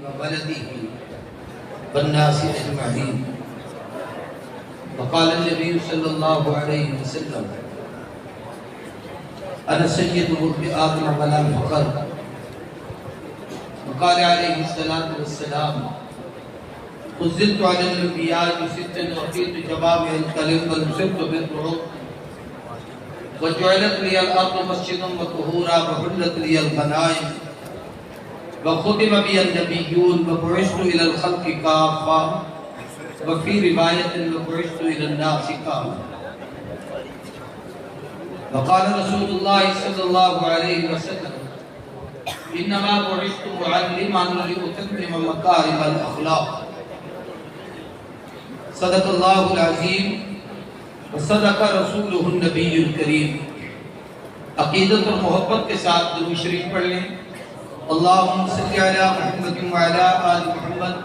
وولده والناس أجمعين. وقال النبي صلى الله عليه وسلم: أنا سيد ولد آدم ولا فخر. وقال عليه الصلاة والسلام: فضلت على الأنبياء بست وأعطيت جوامع الكلم ونصرت بالرعب وجعلت لي الأرض مسجدا وطهورا وحلت لي الغنائم وختم بي النبيون وبعثت إلى الخلق كافة وفي رواية وبعثت إلى الناس كافة. وقال رسول الله صلى الله عليه وسلم: إنما بعثت معلما لأتمم مكارم الأخلاق. صدق الله العظيم وصدق رسوله النبی الکریم. عقیدت اور محبت کے ساتھ درود شریف پڑھ لیں. اللہم صلی علی محمد وعلی آل محمد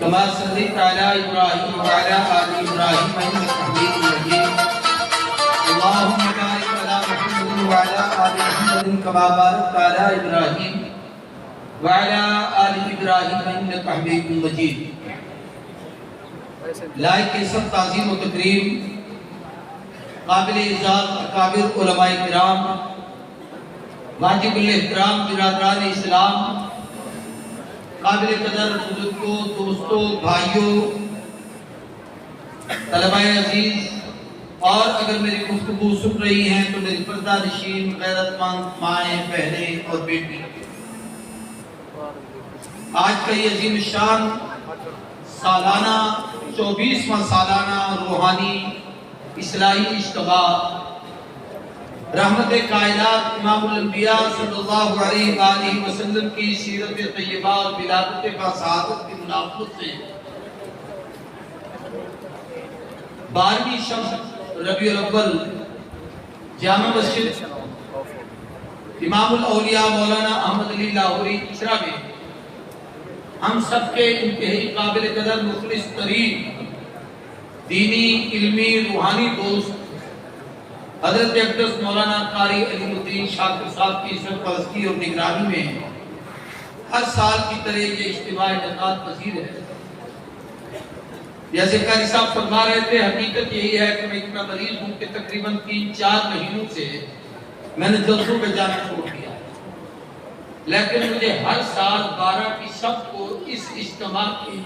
کما صلیت علی ابراہیم وعلی آل ابراہیم انک حمید مجید. اللہم بارک علی محمد وعلی آل محمد کما بارکت علی ابراہیم وعلی آل ابراہیم انک حمید مجید. لائق سب تعظیم و تکریم قابل اعزاز اکابر علماء کرام، واجب الاحترام برادران اسلام، قابل قدر بزرگوں، دوستوں، بھائیوں، طلباء عزیز، اور اگر میری گفتگو سن رہی ہیں تو میری پردہ نشین غیرت مند مائیں، بہنیں اور بیٹی، آج کا یہ عظیم الشان سالانہ 24واں سالانہ روحانی اصلاحی اجتماع رحمت کائنات امام الانبیاء صلی اللہ علیہ وآلہ وسلم کی سیرت طیبہ اور ولادت بسعادت کی مناسبت سے 12ویں شب ربیع الاول جامع مسجد امام الاولیاء مولانا احمد علی لاہوری اچرا میں ہم سب کے انتہائی قابل قدر مخلص ترین دینی، علمی، روحانی دوست حضرت اقدس مولانا قاری علیم الدین شاکر صاحب کی سرپرستی اور نگرانی میں ہر سال کی طرح یہ اجتماع انعقاد پذیر ہے. جیسے قاری صاحب فرما رہے تھے، حقیقت یہی ہے کہ میں اتنا مریض ہوں کہ تقریباً 3-4 مہینوں سے میں نے جلسوں پہ جانا چھوڑ دیا، لیکن مجھے ہر سال 12 کی شب کو اس اجتماع کی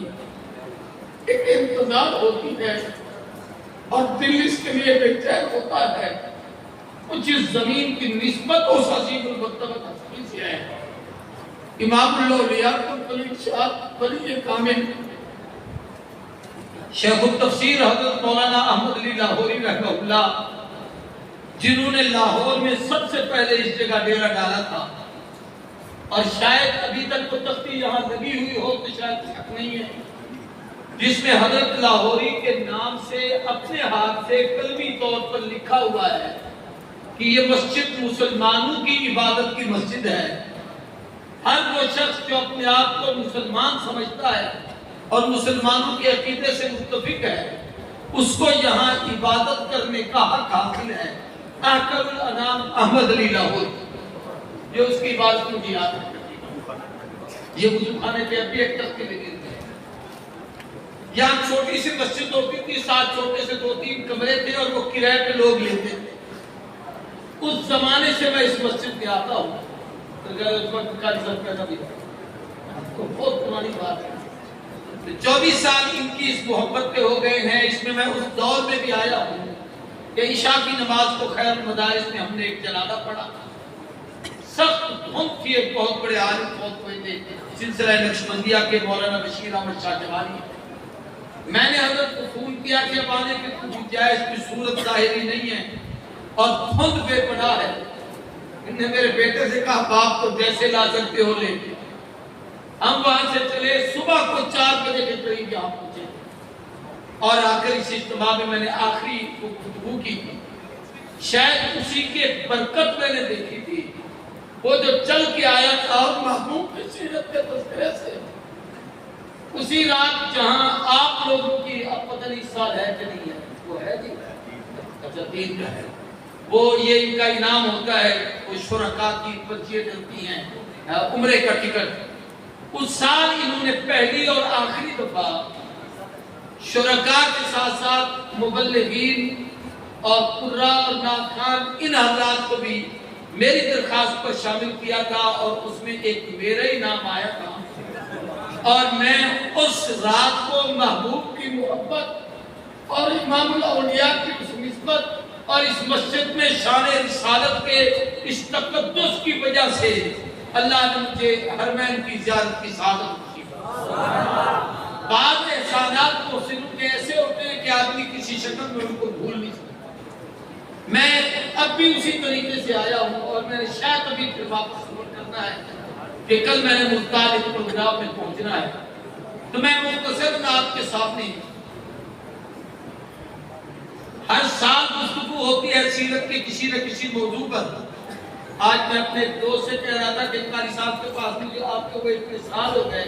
ایک انتظار ہوتی ہے اور دل اس کے لیے بے چین ہوتا ہے. کچھ اس زمین کی نسبت اس عظیم المرتبہ ہستی سے ہے. امام الاولیاء ولی شاہ ولی کامل شیخ التفسیر حضرت مولانا احمد علی لاہوری رحمہ اللہ، جنہوں نے لاہور میں سب سے پہلے اس جگہ ڈیرہ ڈالا تھا، اور شاید ابھی تک وہ تختی یہاں لگی ہوئی ہو تو شاید حق نہیں ہے، جس میں حضرت لاہوری کے نام سے اپنے ہاتھ سے قلمی طور پر لکھا ہوا ہے کہ یہ مسجد مسلمانوں کی عبادت کی مسجد ہے. ہر وہ شخص جو اپنے آپ کو مسلمان سمجھتا ہے اور مسلمانوں کے عقیدے سے متفق ہے، اس کو یہاں عبادت کرنے کا حق حاصل ہے. احکم الانام احمد علی لاہوری، جو اس کی عبادت مجھے یاد ہے. یہ وضو خانے پہ ابھی ایک تخت لگے تھے. یہاں چھوٹی سی مسجد ہوتی تھی، 7 چھوٹے سے 2-3 کمرے تھے اور وہ کرائے پہ لوگ لیتے تھے. اس زمانے سے میں اس مسجد میں آتا ہوں. اس وقت کا رزق پیدا بھی تو بہت پرانی بات ہے. 24 سال ان کی اس محبت پہ ہو گئے ہیں. اس میں اس دور میں بھی آیا ہوں کہ عشاء کی نماز کو خیر مدارس میں ہم نے ایک جنازہ پڑھا. سخت دھند تھی، ایک بہت بڑے عالم فوت ہوئے تھے سلسلہ نقشبندیہ کے مولانا بشیر احمد شاہ جوانی. میں نے حضرت کو فون کیا کہ اب آنے کی گنجائش کی صورت ظاہری نہیں ہے اور دھند بے پناہ ہے. انہوں نے میرے بیٹے سے کہا باپ کو جیسے لا سکتے ہو لے کے. ہم وہاں سے چلے، صبح کو 4 بجے کے قریب یہاں پہنچے اور آ کر اس اجتماع میں نے آخری گفتگو کی تھی. شاید اسی کے برکت میں نے دیکھی تھی، وہ جو چل کے آیا تھا اور محبوب کی سیرت کے تذکرے سے اسی رات جہاں آپ لوگوں کی اب پتہ نہیں سال ہے کہ نہیں ہے، وہ ہے جی اچھا 3 کا ہے، وہ یہ ان کا انعام ہوتا ہے. وہ شرکا کی پرچیاں چلتی ہیں، عمرے کا ٹکٹ. اس سال انہوں نے پہلی اور آخری دفعہ شرکاء کے ساتھ ساتھ مبلغین اور قراء اور ناخوان ان حضرات کو بھی میری درخواست پر شامل کیا تھا، اور اس میں ایک میرا ہی نام آیا تھا، اور میں اس رات کو محبوب کی محبت اور امام الاولیاء کی اس نسبت اور اس مسجد میں شان رسالت کے اس تقدس کی وجہ سے اللہ نے مجھے حرمین کی زیارت کی سعادت کی۔ بعض احسانات محسنوں کے ایسے ہوتے ہیں کہ آدمی کسی شکل میں ان کو بھول نہیں سکتا۔ میں اب بھی اسی طریقے سے آیا ہوں، اور میں نے شاید ابھی پھر واپس نوٹ کرنا ہے کہ کل میں نے ملتان ایک پروگرام میں پہنچنا ہے، تو میں مختصر آپ کے سامنے ہر سال گفتگو ہوتی ہے سیرت کے کسی نہ کسی موضوع پر۔ آج میں اپنے دوست سے کہہ رہا تھا کہ قاری صاحب کے پاس مجھے آپ کے وہ اتنے سال ہو گئے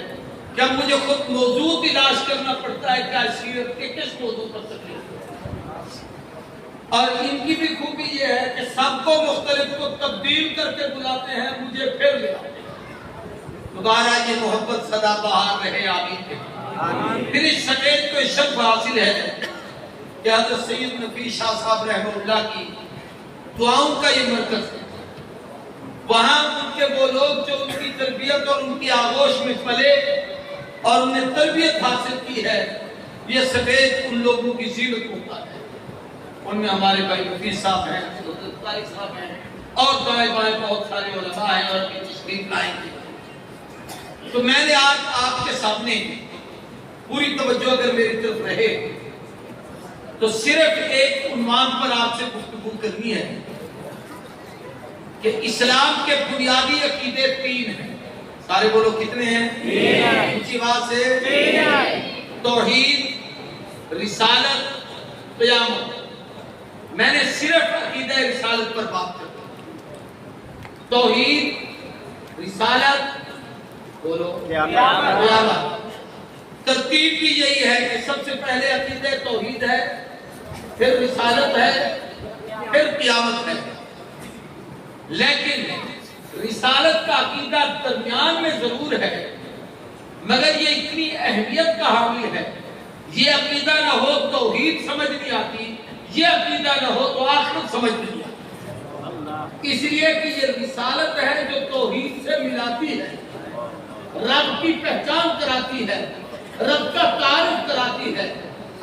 کہ اب مجھے خود موضوع تلاش کرنا پڑتا ہے کہ سیرت کے کس موضوع پر تقریر، اور ان کی بھی خوبی یہ ہے کہ سب کو مختلف کو تبدیل کر کے بلاتے ہیں، مجھے پھر لے آتے ہیں۔ دوبارہ یہ محبت سدا بہار رہے، آمین۔ پھر اس سٹیج کو شرف حاصل ہے کہ حضرت سید نفیس شاہ صاحب رحمہ اللہ کی دعاؤں کا یہ مرکز ہے۔ وہاں ان کے وہ لوگ جو ان کی تربیت اور ان کی آغوش میں پلے اور انہیں تربیت حاصل کی ہے، یہ سٹیج ان لوگوں کی زینت ہوتا ہے۔ ان میں ہمارے بھائی نفیس صاحب ہیں، قاری صاحب ہیں، اور دائیں بائیں بہت سارے علماء ہیں، اور اپنی تشریف لائیں گے۔ تو میں نے آج آپ کے سامنے پوری توجہ اگر میری طرف رہے تو صرف ایک عنوان پر آپ سے گفتگو کرنی ہے کہ اسلام کے بنیادی عقیدے تین ہیں۔ سارے بولو کتنے ہیں؟ اونچی آواز سے۔ توحید، رسالت، قیامت۔ میں نے صرف عقیدہ رسالت پر بات کرنا۔ توحید، رسالت، بولو قیامت۔ ترتیب بھی یہی ہے کہ سب سے پہلے عقیدہ توحید ہے، پھر رسالت ہے، پھر قیامت ہے۔ لیکن رسالت کا عقیدہ درمیان میں ضرور ہے، مگر یہ اتنی اہمیت کا حامل ہے، یہ عقیدہ نہ ہو توحید سمجھ نہیں آتی، یہ عقیدہ نہ ہو تو آخرت سمجھ نہیں آتی۔ اس لیے کہ یہ رسالت ہے جو توحید سے ملاتی ہے، رب کی پہچان کراتی ہے، رب کا تعارف کراتی ہے،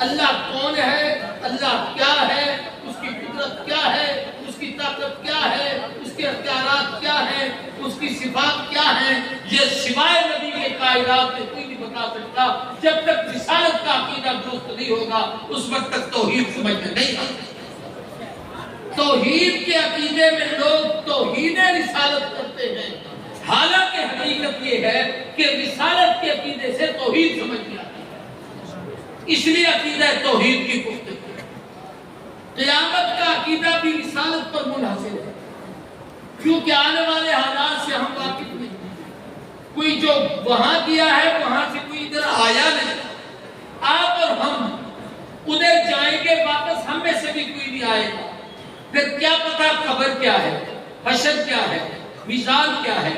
اللہ کون ہے، اللہ کیا ہے، اس کی قدرت کیا ہے، اس کی طاقت کیا ہے، اس کے اختیارات کیا ہیں، اس کی صفات کیا ہیں۔ یہ سوائے نبی کے کائنات میں کوئی نہیں بتا سکتا۔ جب تک رسالت کا عقیدہ درست نہیں ہوگا اس وقت تک توحید سمجھ میں نہیں آتی۔ توحید کے عقیدے میں لوگ توحید رسالت کرتے ہیں، حالانکہ حقیقت یہ ہے کہ رسالت کے عقیدے سے توحید سمجھ میں آتی ہے۔ اس لیے عقیدہ توحید کی گفتگو۔ قیامت کا عقیدہ بھی رسالت پر منحصر ہے، کیونکہ آنے والے حالات سے ہم واقف نہیں ہیں۔ کوئی جو وہاں گیا ہے وہاں سے کوئی ادھر آیا نہیں، آپ اور ہم ادھر جائیں گے واپس، ہم میں سے بھی کوئی نہیں آئے گا۔ پھر کیا پتا خبر کیا ہے، حشر کیا ہے، میزان کیا ہے،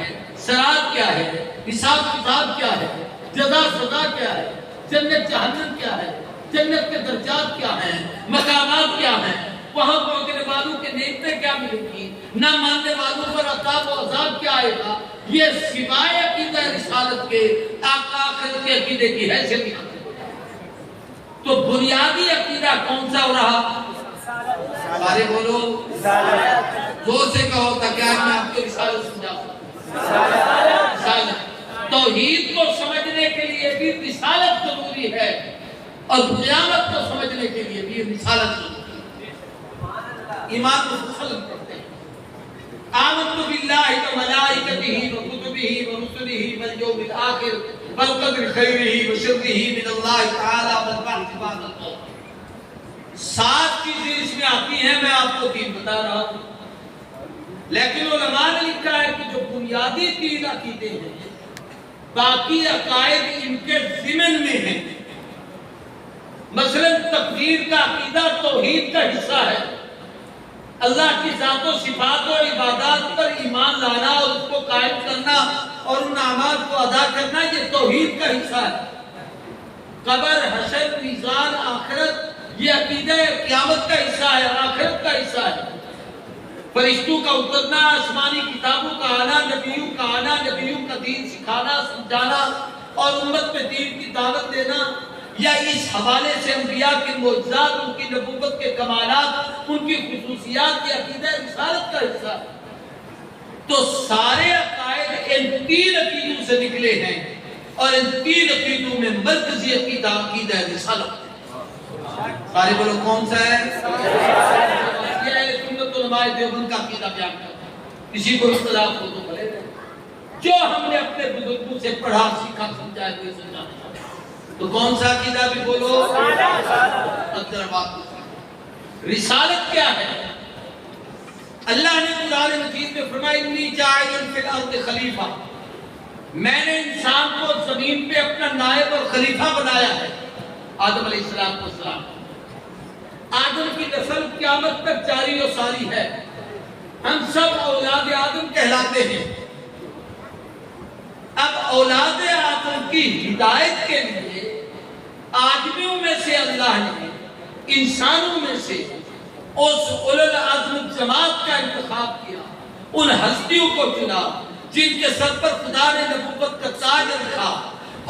صراط کیا ہے، حساب کتاب کیا ہے، جزا سزا کیا ہے، جنت جہنم کیا ہے، جنت کے درجات کیا ہیں، مقامات کیا ہیں، وہاں پہنچنے والوں کے نعمتیں کیا ملیں گی، نہ ماننے والوں پر عذاب و عذاب کیا آئے گا۔ یہ سوائے عقیدہ رسالت کے آخرت کے عقیدے کی حیثیت نہیں۔ تو بنیادی عقیدہ کون سا ہو رہا؟ سارے بولو زور سے کہو تاکہ آج میں آپ کو رسالت سمجھا سکوں۔ توحید کو سمجھنے کے لیے بھی رسالت ضروری ہے، اور قیامت کو سمجھنے کے لیے بھی رسالت ضروری ہے۔ ایمان مسلم کرتے ہیں، آمنت باللہ و ملائکتہ و کتبہ و رسلہ والیوم الآخر والقدر خیرہ و شرہ من اللہ تعالی والبعث بعد الموت۔ 7 چیزیں اس میں آتی ہیں، میں آپ کو 3 بتا رہا ہوں، لیکن علماء نے لکھا ہے کہ جو بنیادی 3 عقیدے ہیں، باقی عقائد ان کے ضمن میں ہیں۔ مثلا تقدیر کا عقیدہ توحید کا حصہ ہے، اللہ کی ذات و صفات و عبادات پر ایمان لانا اور اس کو قائم کرنا اور ان اعمال کو ادا کرنا یہ توحید کا حصہ ہے۔ قبر، حشر، میزان، آخرت یہ عقیدہ قیامت کا حصہ ہے، آخرت کا حصہ ہے۔ فرشتوں کا اترنا، آسمانی کتابوں کا آنا، نبیوں کا آنا، نبیوں کا دین سکھانا، سمجھانا اور امت میں دین کی دعوت دینا، یا اس حوالے سے انبیاء کے معجزات، ان کی نبوت کے کمالات، ان کی خصوصیات یہ عقیدہ رسالت کا حصہ ہے۔ تو سارے عقائد ان تین عقیدوں سے نکلے ہیں، اور ان تین عقیدوں میں مرکزی عقیدہ رسالت ہے۔ سارے بولو کون سا ہے؟ یہ ہے سنت علماء دیوبند کا عقیدہ بیان کرتا ہے۔ کسی کو اختلاف ہو تو بھلے رہے، جو ہم نے اپنے بزرگوں سے پڑھا سیکھا سمجھا ہے کوئی سمجھانا تو کون سا عقیدہ بھی بولو؟ رسالت کیا ہے؟ اللہ نے قرآن مجید میں فرمایا انی جاعل فی الارض خلیفہ، میں نے انسان کو زمین پہ اپنا نائب اور خلیفہ بنایا ہے۔ آدم علیہ السلام، آدم کی نسل قیامت تک جاری و ساری ہے، ہم سب اولاد آدم کہلاتے ہیں۔ اب اولاد آدم کی ہدایت کے لیے آدمیوں میں سے اللہ نے انسانوں میں سے اس اولو العزم جماعت کا انتخاب کیا، ان ہستیوں کو چنا جن کے سر پر خدا نے نبوت کا تاج رکھا،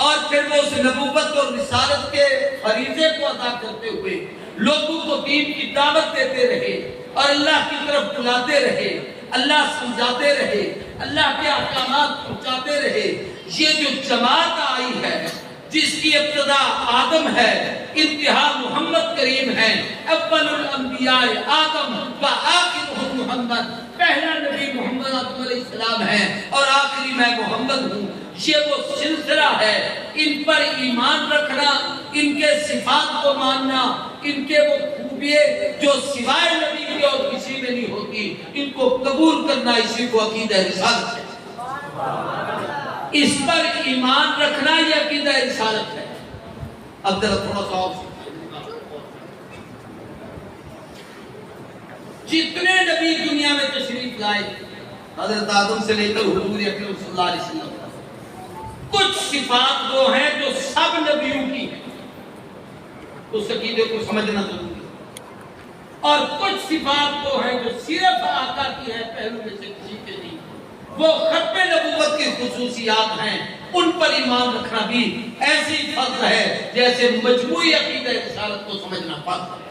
اور پھر وہ اس نبوت اور رسالت کے فریضے کو ادا کرتے ہوئے لوگوں کو دین کی دعوت دیتے رہے اور اللہ کی طرف بلاتے رہے، اللہ سمجھاتے رہے، اللہ کے احکامات پہنچاتے رہے۔ یہ جو جماعت آئی ہے جس کی ابتدا آدم ہے، انتہا محمد کریم ہے، اول الانبیاء آدم و آخرهم محمد، پہلا نبی محمد آدم علیہ السلام ہے اور آخری میں محمد ہوں۔ یہ وہ سلسلہ ہے، ان پر ایمان رکھنا، ان کے صفات کو ماننا، ان کے وہ خوبیاں جو سوائے نبی کے اور کسی میں نہیں ہوتی، ان کو قبول کرنا، اسی کو عقیدہ رسالت ہے۔ اس پر ایمان رکھنا یہ عقیدہ رسالت ہے۔ اب ذرا تھوڑا سا اور جتنے نبی دنیا میں تشریف لائے، حضرت آدم سے لے کر حضور اکرم صلی اللہ علیہ وسلم، کچھ صفات وہ ہیں جو سب نبیوں کی ہیں، اس عقیدے کو سمجھنا ضروری ہے، اور کچھ صفات وہ ہیں جو صرف آقا کی ہے، پہلو میں سے کسی کے نہیں، وہ ختم نبوت کی خصوصیات ہیں، ان پر ایمان رکھنا بھی ایسی فرض ہے جیسے مجموعی عقیدہ رسالت کو سمجھنا فرض ہے۔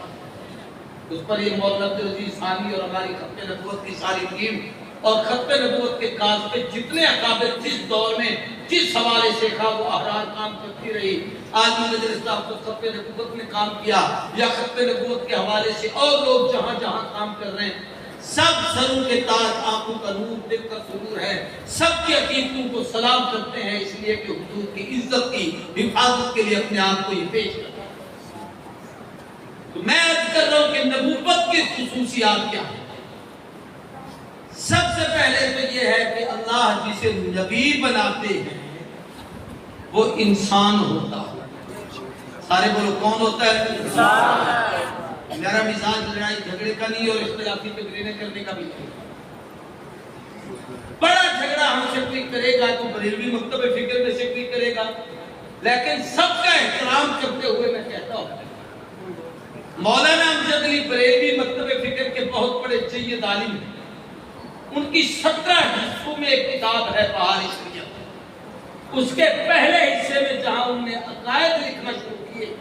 اس پر یہ مولانا عبدالعزیز ثانی اور ہماری ختم نبوت کی ساری ٹیم اور ختم نبوت کے کاز پہ جتنے اکابر جس دور میں جس حوالے سے کھا وہ احرار کام کرتی رہی، آدمی نظر اسلام کو ختم نبوت نے کام کیا یا ختم نبوت کے حوالے سے اور لوگ جہاں جہاں کام کر رہے ہیں، سب سروں کے تاج، آنکھوں کا نور، دل کا سرور ہے، سب کے عقیدتوں کو سلام کرتے ہیں، اس لیے کہ حضور کی عزت کی حفاظت کے لیے اپنے آپ کو یہ پیش کرتے ہیں۔ تو میں عرض کر رہا ہوں کہ نبوت کی خصوصیات کیا ہیں؟ سب سے پہلے تو یہ ہے کہ اللہ جسے نبی بناتے ہیں وہ انسان ہوتا ہے۔ سارے بولو کون ہوتا ہے؟ انسان۔ میرا مزاج لڑائی جھگڑے کا نہیں اور اختلافی تقریریں کرنے کا بھی نہیں۔ بڑا جھگڑا ہم سے کوئی کرے گا تو بریلوی مکتب فکر میں سے کوئی کرے گا، لیکن سب کا احترام کرتے ہوئے میں کہتا ہوں مولانا امجد علی بریلوی مکتب فکر کے بہت بڑے جید عالم ہیں، ان کی 17 حصوں میں ایک کتاب ہے بہار شریعت، اس کے پہلے حصے میں جہاں انہوں نے عقائد لکھنا شروع کیے،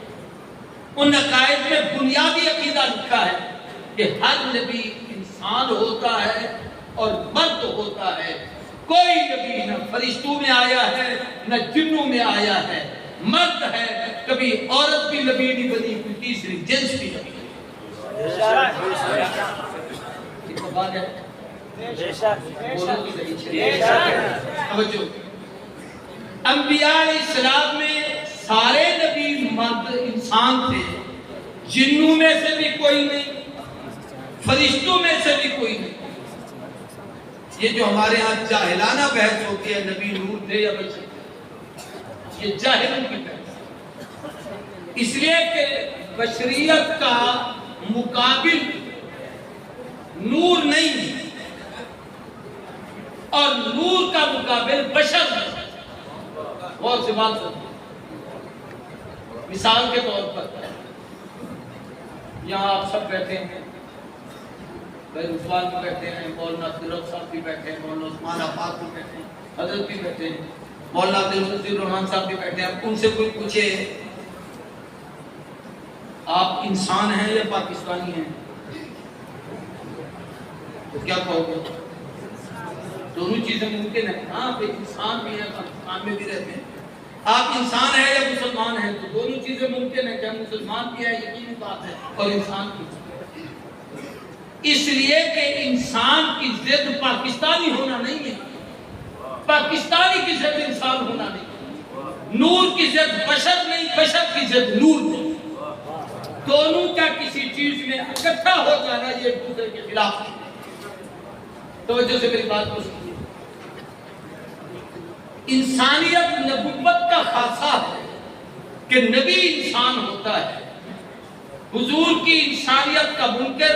ان عقائد میں بنیادی عقیدہ لکھا ہے کہ ہر نبی انسان ہوتا ہے اور مرد ہوتا ہے، کوئی نبی نہ فرشتوں میں آیا ہے نہ جنوں میں آیا ہے، مرد ہے، کبھی عورت بھی نبی نہیں بنی، کوئی تیسری جنس بھی نبی نہیں۔ انبیاء علیہ السلام میں سارے نبی مرد انسان تھے، جنوں میں سے بھی کوئی نہیں، فرشتوں میں سے بھی کوئی نہیں۔ یہ جو ہمارے ہاں جاہلانہ بحث ہوتی ہے نبی نور تھے یا بشر، یہ جاہلوں کی بحث، اس لیے کہ بشریت کا مقابل نور نہیں، اور نور کا مقابل بشر ہے۔ غور سے بات سنیں۔ مثال کے طور پر یہاں آپ سب بیٹھے ہیں، بھائی عثمان بھی بیٹھے ہیں، مولانا عبدالرب صاحب بھی بیٹھے ہیں، مولانا عثمان آفاق بھی بیٹھے ہیں، حضرت بھی بیٹھے ہیں، مولانا عبدالرحمن الرحمن صاحب بھی بیٹھے ہیں۔ ان سے کوئی پوچھے آپ انسان ہیں یا پاکستانی ہیں، تو کیا کہو گے؟ دونوں چیزیں ممکن ہیں۔ ہاں آپ انسان بھی ہیں، پاکستان میں بھی رہتے ہیں۔ آپ انسان ہیں یا مسلمان ہیں، تو دونوں چیزیں ممکن ہیں کہ ہم مسلمان بھی ہیں، یقینی بات ہے، اور انسان بھی۔ اس لیے کہ انسان کی ضد پاکستانی ہونا نہیں ہے، پاکستانی کی ضد انسان ہونا نہیں ہے، نور کی ضد بشر نہیں، بشر کی ضد نور نہیں۔ دونوں کا کسی چیز میں اکٹھا ہو جانا یہ ایک دوسرے کے خلاف ہے۔ توجہ سے میری بات کو سنیے۔ انسانیت نبوت کا خاصہ ہے کہ نبی انسان ہوتا ہے۔ حضور کی انسانیت کا منکر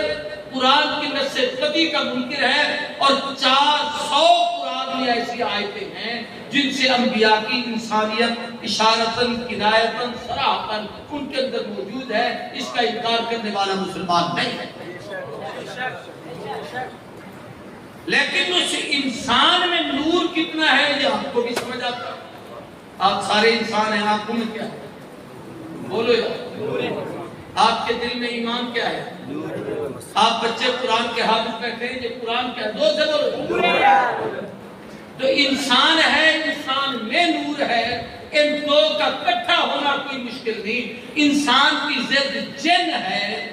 قرآن کی نص قطعی کا منکر ہے، اور 400 قرآن میں ایسی آیتیں ہیں جن سے انبیاء کی انسانیت اشارتاً کنایتاً صراحتاً ان کے اندر موجود ہے۔ اس کا انکار کرنے والا مسلمان نہیں ہے۔ لیکن اس انسان میں نور کتنا ہے یہ آپ کو بھی سمجھ آتا ہے۔ آپ سارے انسان ہیں، آنکھوں میں کیا ہے؟ بولو یار، آپ کے دل میں ایمان کیا ہے؟ آپ بچے قرآن کے حافظ بیٹھے ہیں، یہ قرآن کیا ہے؟ دو سے بولو۔ تو انسان ہے، انسان میں نور ہے، ان دو کا اکٹھا ہونا کوئی مشکل نہیں۔ انسان کی ضد جن ہے،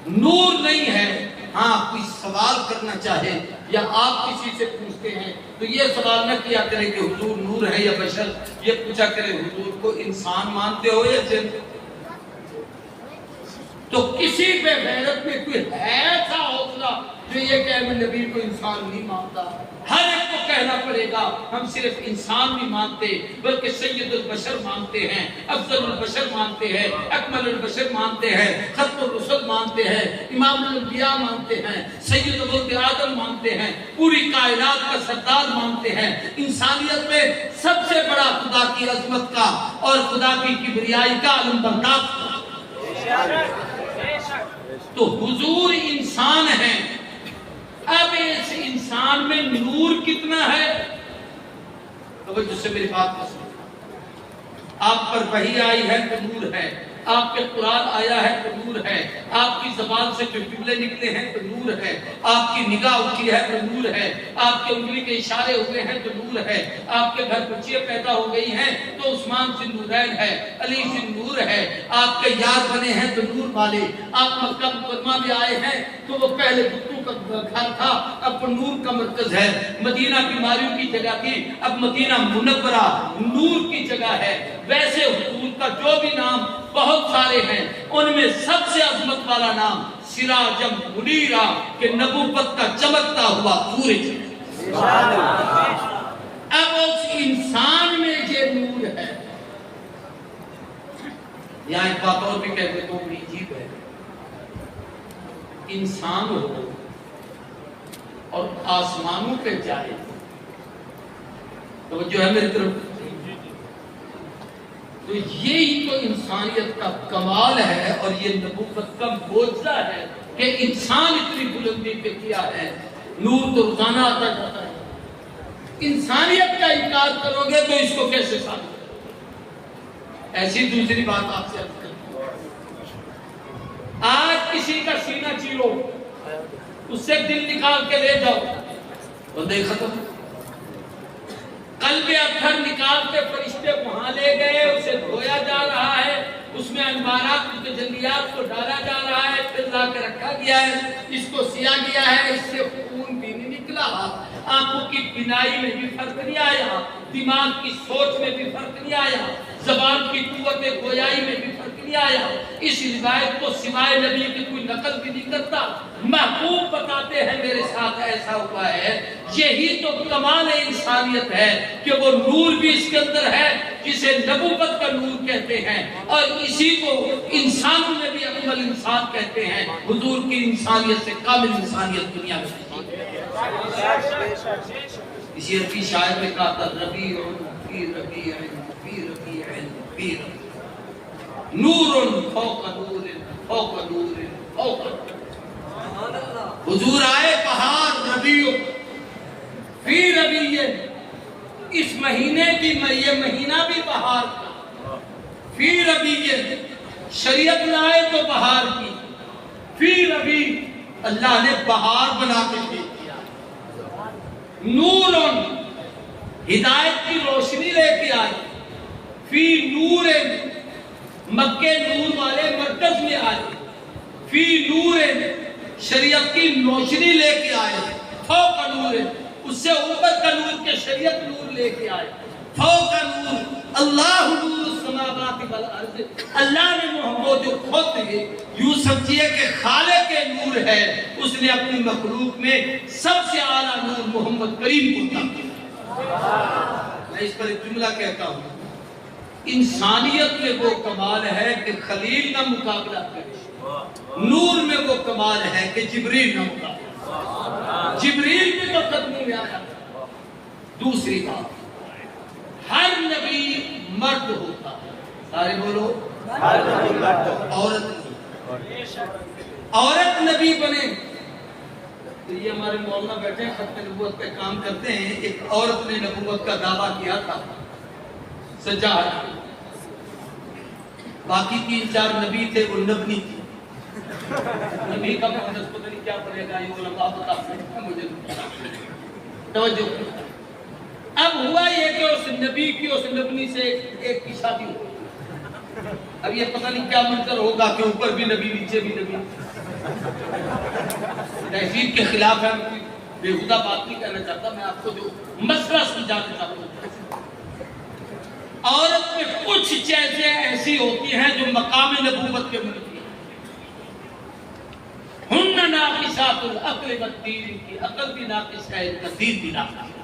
نور نہیں ہے۔ ہاں کوئی سوال کرنا چاہے یا آپ کسی سے پوچھتے ہیں تو یہ سوال نہ کیا کریں کہ حضور نور ہے یا بشر، یہ پوچھا کریں حضور کو انسان مانتے ہو یا جن؟ تو کسی بے غیرت میں کوئی ہے ایسا حوصلہ جو یہ کہ میں نبی کو انسان نہیں مانتا؟ ہر ایک کو کہنا پڑے گا ہم صرف انسان نہیں مانتے بلکہ سید البشر مانتے ہیں، افضل البشر مانتے ہیں، اکمل البشر مانتے ہیں، ختم الرسل مانتے ہیں، امام الانبیاء مانتے ہیں، سید ولد آدم مانتے ہیں، پوری کائنات کا سردار مانتے ہیں۔ انسانیت میں سب سے بڑا خدا کی عظمت کا اور خدا کی کبریائی کا علمبردار تو حضور انسان ہیں۔ اب اس انسان میں نور کتنا ہے؟ توجہ سے میری بات کو سنو۔ آپ پر وحی آئی ہے تو نور ہے، آپ کے قرآن آیا ہے تو نور ہے، آپ کی زبان سے جو جملے نکلے ہیں تو نور ہے، آپ کی نگاہ اٹھی ہے تو نور ہے، آپ کے انگلی کے اشارے ہوئے ہیں تو نور ہے، آپ کے گھر بچیاں پیدا ہو گئی ہیں تو عثمان سے نورین ہے، علی سے نور ہے، آپ کے یار بنے ہیں تو نور والے، آپ مکہ مکرمہ میں آئے ہیں تو وہ پہلے بتوں کا گھر تھا اب وہ نور کا مرکز ہے، مدینہ بیماریوں کی جگہ تھی اب مدینہ منورہ نور کی جگہ ہے۔ ویسے حضور کا جو بھی نام بہت سارے ہیں، ان میں سب سے عظمت والا نام سراجم منیرا کہ نبوت کا چمکتا ہوا سورج۔ اب اس انسان میں یہ نور ہے۔ یہاں ایک بات اور بھی کہہ دیتا ہوں بڑی عجیب ہے، انسان ہو اور آسمانوں پہ جائے تو جو ہے میری طرف تو یہی تو انسانیت کا کمال ہے اور یہ نبوت کا معجزہ ہے کہ انسان اتنی بلندی پہ کیا ہے۔ نور تو روزانہ آتا جاتا ہے، انسانیت کا انکار کرو گے تو اس کو کیسے ثابت کرو؟ ایسی دوسری بات آپ سے عرض کرتا ہوں، آج کسی کا سینہ چیرو، اس سے دل نکال کے لے جاؤ، بندے ختم۔ قلب اطہر نکال کے فرشتے وہاں لے گئے، اسے دھویا جا رہا ہے، اس میں انوارات کی تجلیات کو ڈالا جا رہا ہے، پھر لا کے رکھا گیا ہے، اس کو سیا گیا ہے، اس سے خون بھی نہیں نکلا، آنکھوں کی بینائی میں بھی فرق نہیں آیا، دماغ کی سوچ میں بھی فرق نہیں آیا، زبان کی قوت گویائی میں بھی فرق نہیں آیا۔ اس روایت کو سوائے نبی کی کوئی نقل بھی نہیں کرتا، محبوب بتاتے ہیں میرے ساتھ ایسا ہوا ہے۔ یہی تو کمال انسانیت ہے کہ وہ نور بھی اس کے اندر ہے جسے نبوت کا نور کہتے ہیں، اور اسی کو انسانوں میں بھی اکمل انسان کہتے ہیں۔ حضور کی انسانیت سے کامل انسانیت دنیا میں اسی عربی شاعر نے کہا تھا ربیع فی ربیع فی ربیع فی ربیع نور فوق نور فوق نور فوق نور۔ حضور آئے بہار ربیع فی ربیع، اس مہینے کی یہ مہینہ بھی بہار کا، فی ربیع شریعت لائے تو بہار کی، فی ربیع اللہ نے بہار بنا کے دے دیا۔ نور ہدایت کی روشنی لے کے آئی، فی نور مکے نور والے مرکز میں آئے، فی نور شریعت کی روشنی لے کے آئے، فوق نور اس سے اوپر کا نور کے شریعت نور لے کے آئے، فوق نور اللہ نور السماوات والارض۔ اللہ نے محمد جو خود یوں سمجھیے کہ خالق کے نور ہے، اس نے اپنی مخلوق میں سب سے اعلیٰ نور محمد کریم کو عطا کیا۔ میں اس پر ایک جملہ کہتا ہوں، انسانیت میں وہ کمال ہے کہ خلیل نہ مقابلہ کرے، نور میں وہ کمال ہے کہ جبریل نہ مقابلہ کرے۔ جبریل بھی تو قدمی میں آیا۔ دوسری بات، ہر نبی مرد ہوتا ہے، سارے بولو عورت نبی بنے۔ تو یہ ہمارے مولانا بیٹھے ہیں ختم نبوت پہ کام کرتے ہیں، ایک عورت نے نبوت کا دعویٰ کیا تھا سجاد، باقی 3-4 نبی تھے وہ نبنی تھی۔ نبی کا مقدس پتہ نہیں کیا پڑے گا، یہ علماء بتاتے ہیں مجھے توجہ۔ اب ہوا یہ کہ اس نبی کی اس نبنی سے ایک کی شادی ہوئی۔ اب یہ پتہ نہیں کیا منظر ہوگا کہ اوپر بھی نبی نیچے بھی نبی۔ تہذیب کے خلاف ہے، بےہودہ بات نہیں کہنا چاہتا، میں آپ کو جو مسئلہ سمجھانا چاہتا ہوں۔ عورت میں کچھ چیزیں ایسی ہوتی ہیں جو مقام نبوت کے منافی ہیں۔ ہن ناقصات العقل والدین، کی عقل بھی ناقص ہے، ان کا دین بھی ناقص ہے۔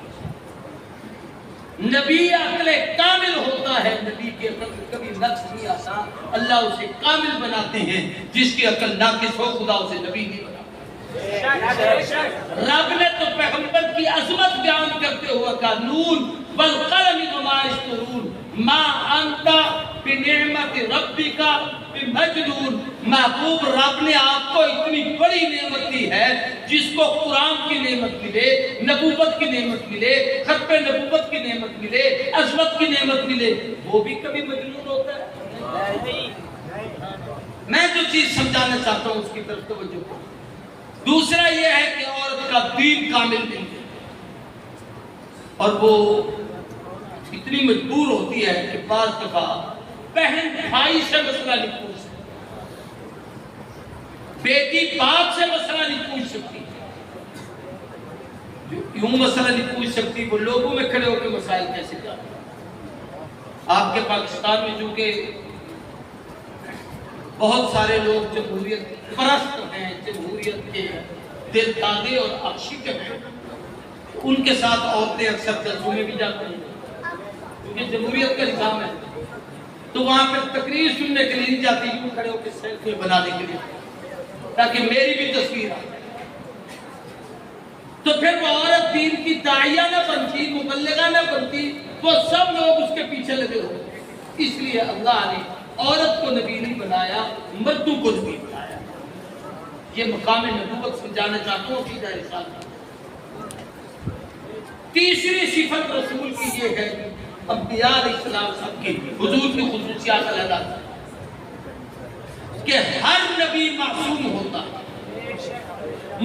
نبی عقل کامل ہوتا ہے، نبی کی عقل میں کبھی نقص نہیں آتا، اللہ اسے کامل بناتے ہیں۔ جس کی عقل ناقص ہو خدا اسے نبی نہیں بناتا۔ رب نے تو پیغمبر کی عظمت بیان کرتے ہوئے کہا نون والقلم وما یسطرون ما انت بنعمت ربک بمجنون۔ محبوب رب نے آپ کو اتنی بڑی نعمت دی ہے، جس کو قرآن کی نعمت ملے، نبوت کی نعمت ملے، ختم نبوت کی نعمت ملے، عظمت کی نعمت ملے، وہ بھی کبھی مجنون ہوتا ہے؟ میں جو چیز سمجھانا چاہتا ہوں اس کی طرف توجہ کرو۔ دوسرا یہ ہے کہ عورت کا دین کامل نہیں ہے، اور وہ اتنی مجبور ہوتی ہے کہ بعض دفعہ بہن بھائی سے مسئلہ نہیں پوچھ سکتی، بیٹی باپ سے مسئلہ نہیں پوچھ سکتی، یوں مسئلہ نہیں پوچھ سکتی، وہ لوگوں میں کھڑے ہو کے مسائل کیسے جاتے ہیں۔ آپ کے پاکستان میں جو کہ بہت سارے لوگ جمہوریت پرست ہیں، جمہوریت کے دل دادے اور عاشق ہیں، ان کے ساتھ عورتیں اکثر جلسوں میں بھی جاتی ہیں کیونکہ جمہوریت کا نظام ہے، تو وہاں پہ تقریر سننے کے لیے نہیں جاتی، یوں کھڑے ہو کے سیلفی بنانے کے لیے تاکہ میری بھی تصویر آئے۔ تو پھر وہ عورت دین کی داعیہ نہ بنتی، مبلغہ نہ بنتی، وہ سب لوگ اس کے پیچھے لگے ہوئے۔ اس لیے اللہ نے عورت کو نبی نہیں بنایا، مردوں کو نبی بنایا۔ یہ مقام نبوت سمجھانا چاہتا ہوں عقیدہ رسالت۔ تیسری صفت رسول کی یہ ہے کہ انبیاء علیہ السلام سب کی حضور کی خصوصیات علیحدہ کہ ہر نبی معصوم ہوتا ہے۔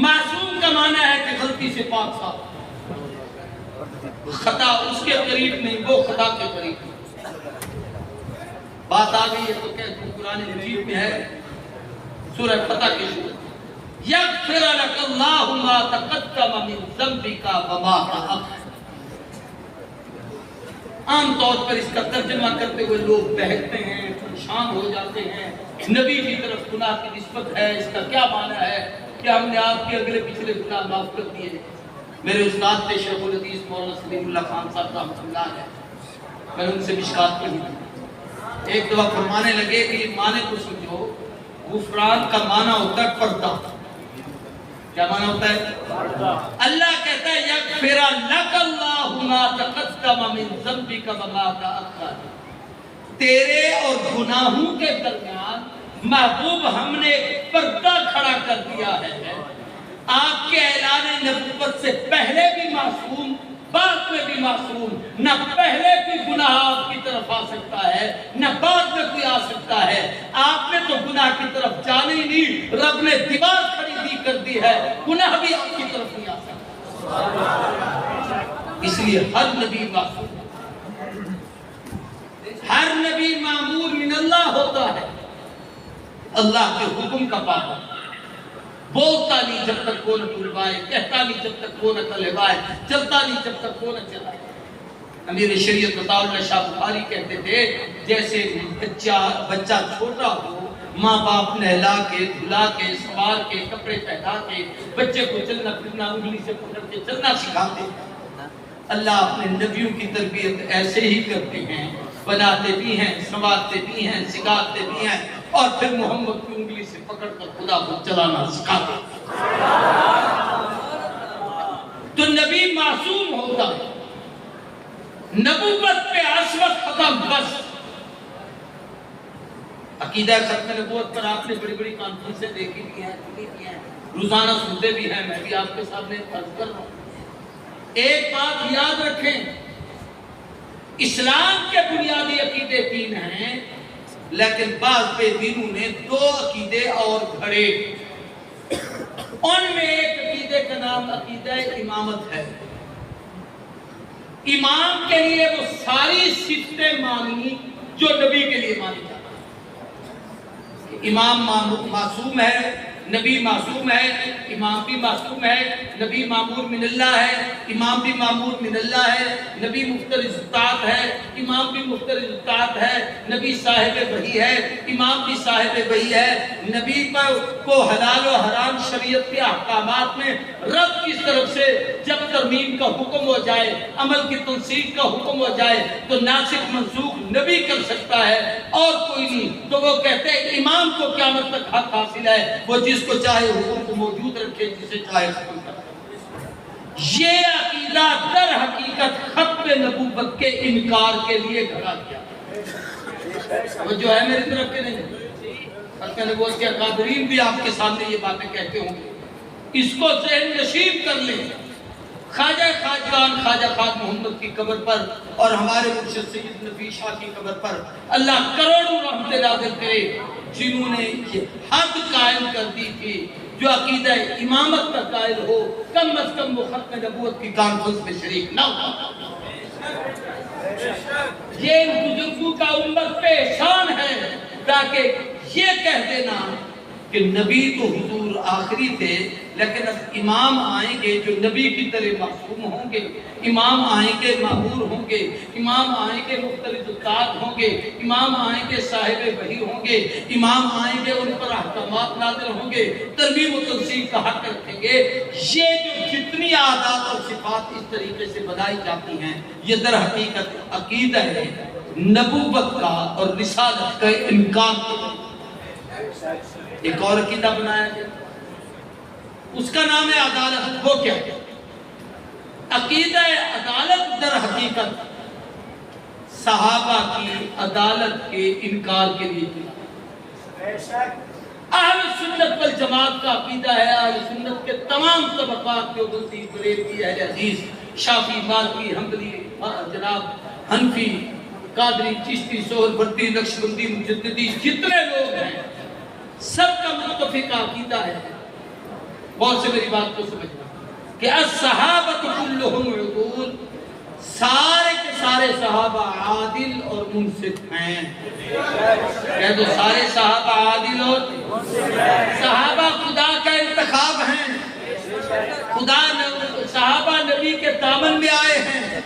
معصوم کا معنی ہے کہ غلطی سے پاک صاف، خطا اس کے قریب نہیں، وہ خطا کے قریب نہیں۔ بات آ گئی ہے تو کہتے ہیں قرآن مجید میں ہے سورہ فتح کی شروع یغفر لک اللہ ما تقدم من ذنبک وما تأخر۔ عام طور پر اس کا ترجمہ کرتے ہوئے لوگ بہکتے ہیں، پریشان ہو جاتے ہیں، نبی کی طرف گناہ کی نسبت ہے، اس کا کیا معنی ہے کہ ہم نے آپ کے اگلے پچھلے گناہ معاف کر دیے۔ میرے استاد تھے شیخ الحدیث مولانا سلیم اللہ خان صاحب رحمۃ اللہ علیہ، میں ان سے مشکات پڑھی تھی۔ ایک دفعہ فرمانے لگے کہ یہ معنی کو سمجھو، غفران کا معنی ہوتا ہے پردہ، کیا معنی ہوتا ہے؟ اللہ کہتا ہے یغفر لک اللہ ما تقدم من ذنبک وما تأخر، تیرے اور گناہوں کے درمیان محبوب ہم نے پردہ کھڑا کر دیا ہے، آپ کے اعلان نبوت سے پہلے بھی معصوم، بعد میں بھی معصوم، نہ پہلے کوئی گناہ آپ کی طرف آ سکتا ہے نہ بعد میں کوئی آ سکتا ہے۔ آپ نے تو گناہ کی طرف جانے ہی نہیں، رب نے دیوار کھڑی کر دی ہے، گناہ بھی آپ کی طرف نہیں آ سکتا۔ اس لیے ہر نبی معصوم، ہر نبی مامور من اللہ ہوتا ہے، اللہ کے حکم کا پابند، بولتا نہیں جب تک کو نہ بلوائے، کہتا نہیں جب تک کو نہ کہلوائے، چلتا نہیں جب تک کو نہ چلائے۔ امیر شریعت عطا اللہ شاہ بخاری کہتے تھے جیسے بچہ چھوٹا ہو، ماں باپ نہلا کے دھلا کے سوار کے کپڑے پہنا کے بچے کو چلنا پھرنا انگلی سے پکڑ کے چلنا سکھاتے ہیں، اللہ اپنے نبیوں کی تربیت ایسے ہی کرتے ہیں، بناتے بھی ہیں، سنوارتے بھی ہیں، سکھاتے بھی ہیں، اور پھر محمد کی انگلی سے پکڑ کر خدا کو چلانا سکھاتے ہیں۔ تو نبی معصوم ہوتا ہے، نبوت پہ عصمت ختم، بس۔ عقیدہ ختم نبوت پر آپ نے بڑی بڑی کانفرنسیں دیکھی بھی ہیں، روزانہ سنتے بھی ہیں، میں بھی آپ کے سامنے عرض کر رہا ہوں۔ ایک بات یاد رکھیں، اسلام کے بنیادی عقیدے 3 ہیں، لیکن بعض بے دینوں نے 2 عقیدے اور گھڑے۔ ان میں ایک عقیدے کا نام عقیدہ امامت ہے۔ امام کے لیے وہ ساری صفتیں مانی جو نبی کے لیے مانی جاتی ہیں۔ امام معصوم ہے، نبی معصوم ہے، امام بھی معصوم ہے، نبی معمور من اللہ ہے، امام بھی معمور من اللہ ہے، نبی مفترض اطاعت ہے، امام بھی مفترض اطاعت ہے، نبی صاحب وحی ہے، امام بھی صاحب وحی ہے، نبی کو حلال و حرام شریعت کے احکامات میں رب کی طرف سے جب ترمیم کا حکم ہو جائے، عمل کی تنسیخ کا حکم ہو جائے تو ناسخ منسوخ نبی کر سکتا ہے اور کوئی نہیں۔ تو وہ کہتے ہیں امام کو قیامت تک حق حاصل ہے، وہ جس کو چاہے حکم کو موجود رکھے، جسے چاہے ختم کر دے۔ یہ عقیدہ در حقیقت ختم نبوت کے انکار کے لیے گھڑا گیا۔ وہ جو ہے میری طرف کے نہیں، ختم نبوت کے قادرین بھی آپ کے سامنے یہ باتیں کہتے ہوں گے، اس کو ذہن نشیب کر لیں۔ خواجہ خواجگان خواجہ خواج محمد کی قبر پر اور ہمارے مرشد سید نبی شاہ کی قبر پر اللہ کروڑوں رحمت نازل کرے، جنہوں نے یہ حد قائم کر دی تھی، جو عقیدہ امامت کا قائل ہو کم از کم وہ ختم نبوت کی کانفرنس میں شریک نہ ہو۔ یہ ان بزرگوں کا امت پہ احسان ہے تاکہ یہ کہہ دینا کہ نبی تو حضور آخری تھے، لیکن اب امام آئیں گے جو نبی کی طرح معصوم ہوں گے، امام آئیں گے معمور ہوں گے، امام آئیں گے مختلف اطاعت ہوں گے، امام آئیں گے صاحب وحی ہوں گے، امام آئیں گے ان پر احکامات نازل ہوں گے، ترمیم و تنسیخ کا حق رکھیں گے۔ یہ جو جتنی عادات اور صفات اس طریقے سے بنائی جاتی ہیں، یہ در حقیقت عقیدہ ہے نبوت کا اور رسالت کا انکار۔ ایک اور عقیدہ بنایا گیا، اس کا نام ہے عدالت۔ وہ کیا ہے؟ عقیدہ عدالت در حقیقت صحابہ کی عدالت کے انکار کے لیے اہل سنت والجماعت کا عقیدہ ہے۔ اہل سنت کے تمام طبقات کے دیوبندی بریلوی اہل حدیث شافعی مالکی حنبلی جناب حنفی قادری چشتی سہروردی نقشبندی مجددی جتنے لوگ ہیں سب کا متفق عقیدہ ہے، غور سے میری بات کو سمجھنا، کہ الصحابۃ کلھم عدول، سارے کے سارے صحابہ عادل اور منصف ہیں۔ کہہ دو سارے صحابہ عادل اور صحابہ خدا کا انتخاب ہیں، خدا صحابہ نبی کے دامن میں آئے ہیں،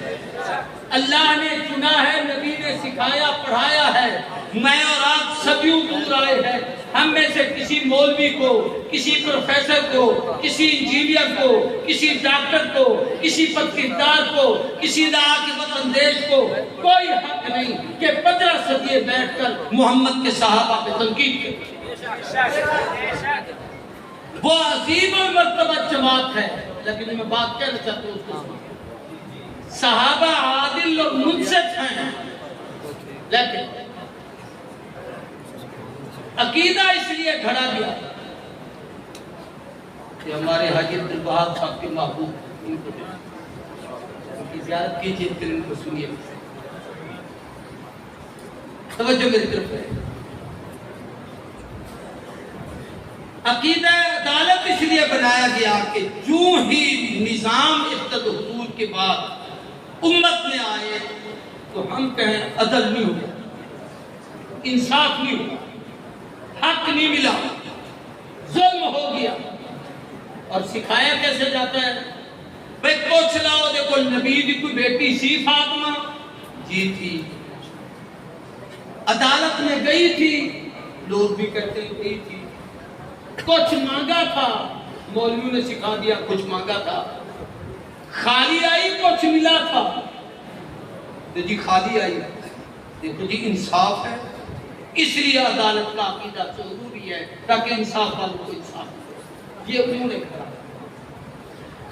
اللہ نے چنا ہے، نبی نے سکھایا پڑھایا ہے، میں اور آپ سبھی دور آئے ہیں۔ ہم میں سے کسی مولوی کو، کسی پروفیسر کو، کسی انجینئر کو، کسی ڈاکٹر کو، کسی پتیدار کو، کسی عاقبت اندیش کو کوئی حق نہیں کہ 15 صدیے بیٹھ کر محمد کے صحابہ پہ تنقید کرے۔ وہ عظیم مرتبہ جماعت ہے، لیکن میں بات کہنا چاہتا ہوں اس کو صحابہ عادل اور منصف ہیں، لیکن عقیدہ اس لیے گھڑا دیا کہ ہمارے حاجی عبدالوہاب صاحب کے محبوب ان کی زیارت کیجیے، پھر ان کو سنیے۔ توجہ میری طرف ہے۔ عقیدہ عدالت اس لیے بنایا گیا کہ جو ہی نظام ابتد حضور کے بعد امت میں آئے تو ہم کہیں عدل نہیں ہوا، انصاف نہیں ہوا، حق نہیں ملا، ظلم ہو گیا۔ اور سکھایا کیسے جاتا ہے؟ بھئی پوچھ لاؤ، دیکھو نبی کی کوئی بیٹی سی فاطمہ؟ جی تھی۔ عدالت میں گئی تھی؟ لوگ بھی کہتے ہیں گئی تھی۔ کچھ مانگا تھا؟ مولویوں نے سکھا دیا کچھ مانگا تھا۔ خالی آئی کچھ ملا تھا؟ تو جی خالی آئی۔ دیکھو جی انصاف ہے، اس لیے عدالت کا عقیدہ ضروری ہے تاکہ انصاف والوں کو انصاف ہو۔ یہ انہوں نے کہا۔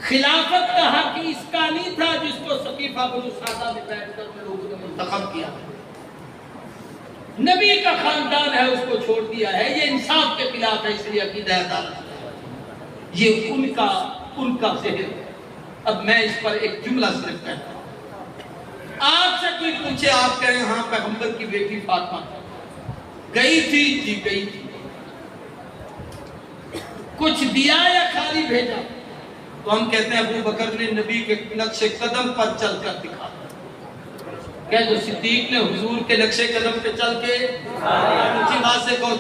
خلافت کا حق اس کا نہیں تھا جس کو سقیفہ بنو سعدہ میں بیٹھ کر کے لوگوں نے منتخب کیا، نبی کا خاندان ہے اس کو چھوڑ دیا ہے، یہ انصاف کے خلاف ہے، اس لیے عقیدہ عدالت۔ یہ ان کا ذہن ہے۔ اب میں اس پر ایک جملہ صرف کہتا ہوں۔ آپ سے کوئی پوچھے، آپ کہیں ہاں پیغمبر کی بیٹی فاطمہ گئی تھی؟ جی گئی تھی۔ کچھ دیا یا خالی بھیجا؟ تو ہم کہتے ہیں ابو بکر نے نبی کے نقش قدم پر چل کر دکھا۔ کیا جو صدیق نے حضور کے نقش قدم پہ چل کے اونچی بات سے کہو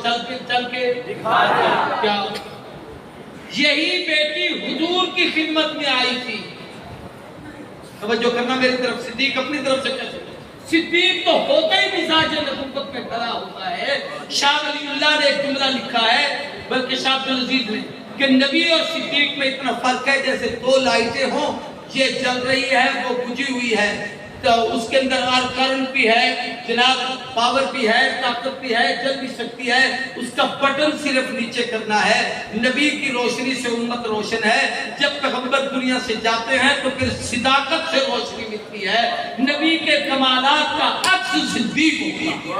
چل کے دکھا دیا؟ کیا یہی بیٹی حضور کی خدمت میں آئی تھی؟ توجہ کرنا میری طرف۔ صدیق اپنی طرف سے کیسے؟ صدیق تو ہوتا ہی مزاج نبوت میں کھڑا ہوتا ہے۔ شاہ ولی اللہ نے ایک جملہ لکھا ہے، بلکہ شاہ عبدالعزیز نے، کہ نبی اور صدیق میں اتنا فرق ہے جیسے دو لائٹیں ہوں، یہ جل رہی ہے وہ بجھی ہوئی ہے، تو اس کے اندر کرنٹ بھی ہے، جناب پاور بھی ہے، طاقت بھی ہے، جل بھی سکتی ہے، اس کا بٹن صرف نیچے کرنا ہے۔ نبی کی روشنی سے امت روشن ہے۔ جب پیغمبر دنیا سے جاتے ہیں تو پھر صداقت سے روشنی ملتی ہے۔ نبی کے کمالات کا عکس صدیق ہوگی۔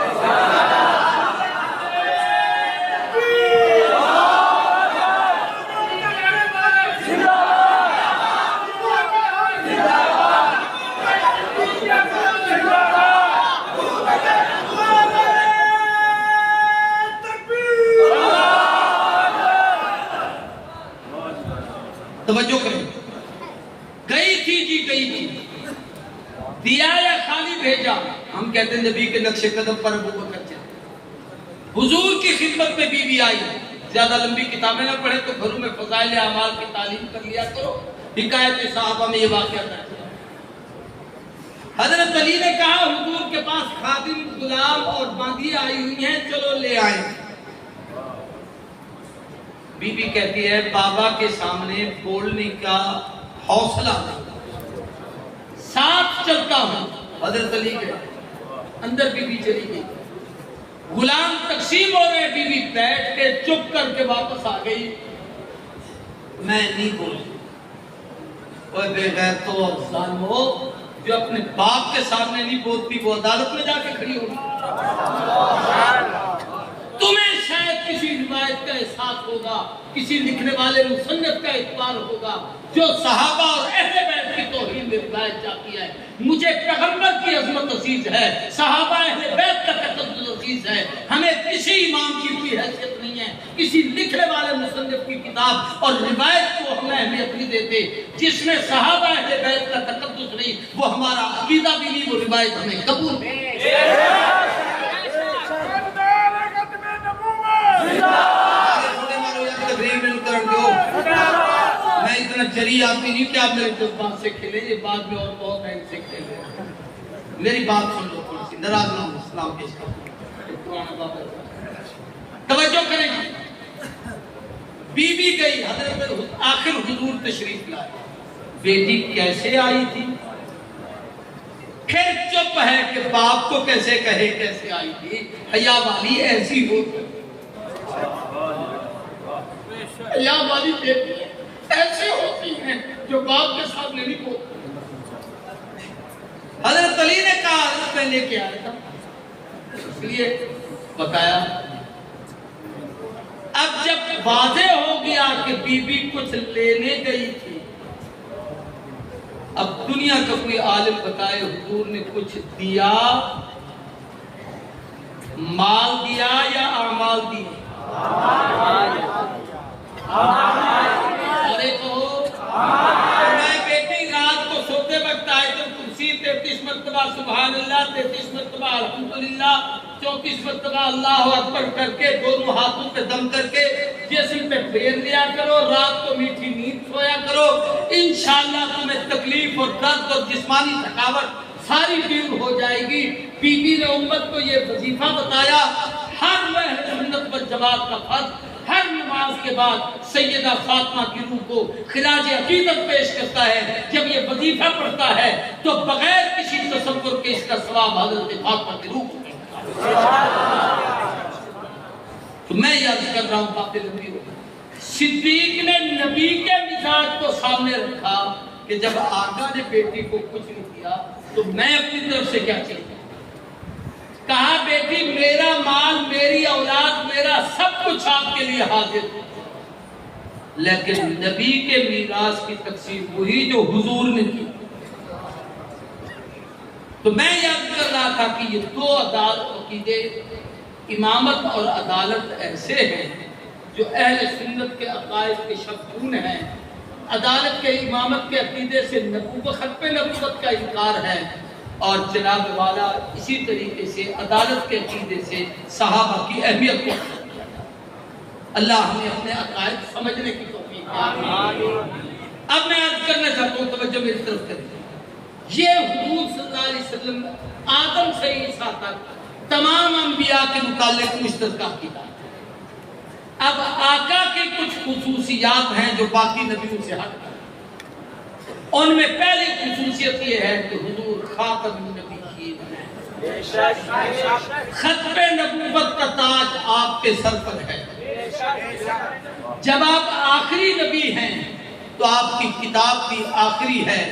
توجہ کریں۔ گئی تھی جی گئی تھی۔ دیا یا خالی بھیجا؟ ہم کہتے ہیں نبی کے نقش قدم پر ابو بکر چلے۔ حضور کی خدمت میں بی بی آئی۔ زیادہ لمبی کتابیں نہ پڑھیں تو گھروں میں فضائل اعمال کی تعلیم کر لیا کرو۔ حکایت صحابہ میں یہ واقعہ ہے۔ حضرت علی نے کہا حضور کے پاس خادم، غلام اور باندھی آئی ہوئی ہیں، چلو لے آئیں۔ بی بی کہتی ہے بابا کے سامنے بولنے کا حوصلہ نہیں، ساتھ چلتا ہوں۔ حضرت علی کے اندر بی بی چلی گئی، غلام تقسیم ہو رہے، بی بی بیٹھ کے چپ کر کے واپس آ گئی۔ میں نہیں بولی۔ اوہ بے غیرتو اور ظالمو، جو اپنے باپ کے سامنے نہیں بولتی وہ عدالت میں جا کے کھڑی ہوگی۔ تمہیں شاید کسی روایت کا احساس ہوگا، کسی لکھنے والے مصنف کا اعتبار ہوگا جو صحابہ اور اہل بیت کی توہین میں روایت جاتی ہے۔ مجھے پیغمبر کی عظمت عزیز ہے، صحابہ اہل بیت کا تقدس عزیز ہے۔ ہمیں کسی امام کی کوئی حیثیت نہیں ہے، کسی لکھنے والے مصنف کی کتاب اور روایت کو ہم اہمیت نہیں دیتے۔ جس میں صحابہ اہل بیت کا تقدس نہیں، وہ ہمارا عقیدہ بھی نہیں، وہ روایت ہمیں قبول نہیں۔ میں اتنا جری آتی نہیں کہ آپ میرے جذبات سے کھلیں، یہ بعد میں اور بہت ہے ان سے کھلیں۔ میری بات سن لو تھوڑی سی، ناراض نہ ہوں، اسلام پیش کرتا ہوں۔ توجہ کریں گے۔ بی بی گئی، حضرت آخر حضور تشریف لائے۔ بیٹی کیسے آئی تھی؟ پھر چپ ہے کہ باپ کو کیسے کہے کیسے آئی تھی، حیا والی ایسی ہو۔ یا والی بیٹی ایسے ہوتی ہیں جو باپ کے سامنے نہیں بولتی. حضرت علی نے کہا حضرت میں لے کے آیا تھا، اس لیے بتایا. اب جب واضح ہو گیا کہ بی بی کچھ لینے گئی تھی، اب دنیا کا کوئی عالم بتائے حضور نے کچھ دیا، مال دیا یا اعمال دیے؟ ارے تو میں بیٹی رات کو سوتے وقت آئے تو کرسی 33 مرتبہ سبحان اللہ، 33 مرتبہ الحمدللہ، 34 مرتبہ اللہ اکبر کر کے دونوں ہاتھوں پہ دم کر کے جسم پہ پھیر لیا کرو، رات کو میٹھی نیند سویا کرو، انشاءاللہ تمہیں تکلیف اور درد اور جسمانی تھکاوٹ ساری دور ہو جائے گی. بی بی نے امت کو یہ وظیفہ بتایا. ہر اہل سنت والجماعت کا فرض ہر نماز کے بعد سیدہ فاطمہ کی روح کو خراج عقیدت پیش کرتا ہے. جب یہ وظیفہ پڑھتا ہے تو بغیر کسی تصور کے اس کا ثواب حضرت فاطمہ کی روح کو ملتا ہے. تو میں یاد کر رہا ہوں قابل نبی ہو. صدیق نے نبی کے مزاج کو سامنے رکھا کہ جب آقا نے بیٹی کو کچھ نہیں دیا تو میں اپنی طرف سے کیا چاہتا ہوں. کہا بیٹی میرا مال، میری اولاد، میرا سب کچھ آپ کے لیے حاضر ہے، لیکن نبی کے میراث کی تقسیم وہی جو حضور نے کی. تو میں یاد کر رہا تھا کہ یہ دو عقیدے امامت اور عدالت ایسے ہیں جو اہل سنت کے عقائد کے شبخون ہیں. عدالت کے امامت کے عقیدے سے ختم نبوت کا انکار ہے، اور جناب والا اسی طریقے سے عدالت کے عقیدے سے صحابہ کی اہمیت کو. اللہ ہمیں اپنے عقائد سمجھنے کی توفیق دے. اب میں عرض کرنا چاہتا ہوں، توجہ میری طرف کریں. یہ حضور صلی اللہ علیہ وسلم آدم سے عیسیٰ تک تمام انبیاء کے متعلق مشترکہ عقیدہ. اب آقا کی کچھ خصوصیات ہیں جو باقی نبیوں سے ہٹ کر. ان میں پہلی خصوصیت یہ ہے کہ حضور خاتم النبیین ہیں. ختم نبوت کا تاج آپ کے سر پر ہے. جب آپ آخری نبی ہیں تو آپ کی کتاب بھی آخری ہے،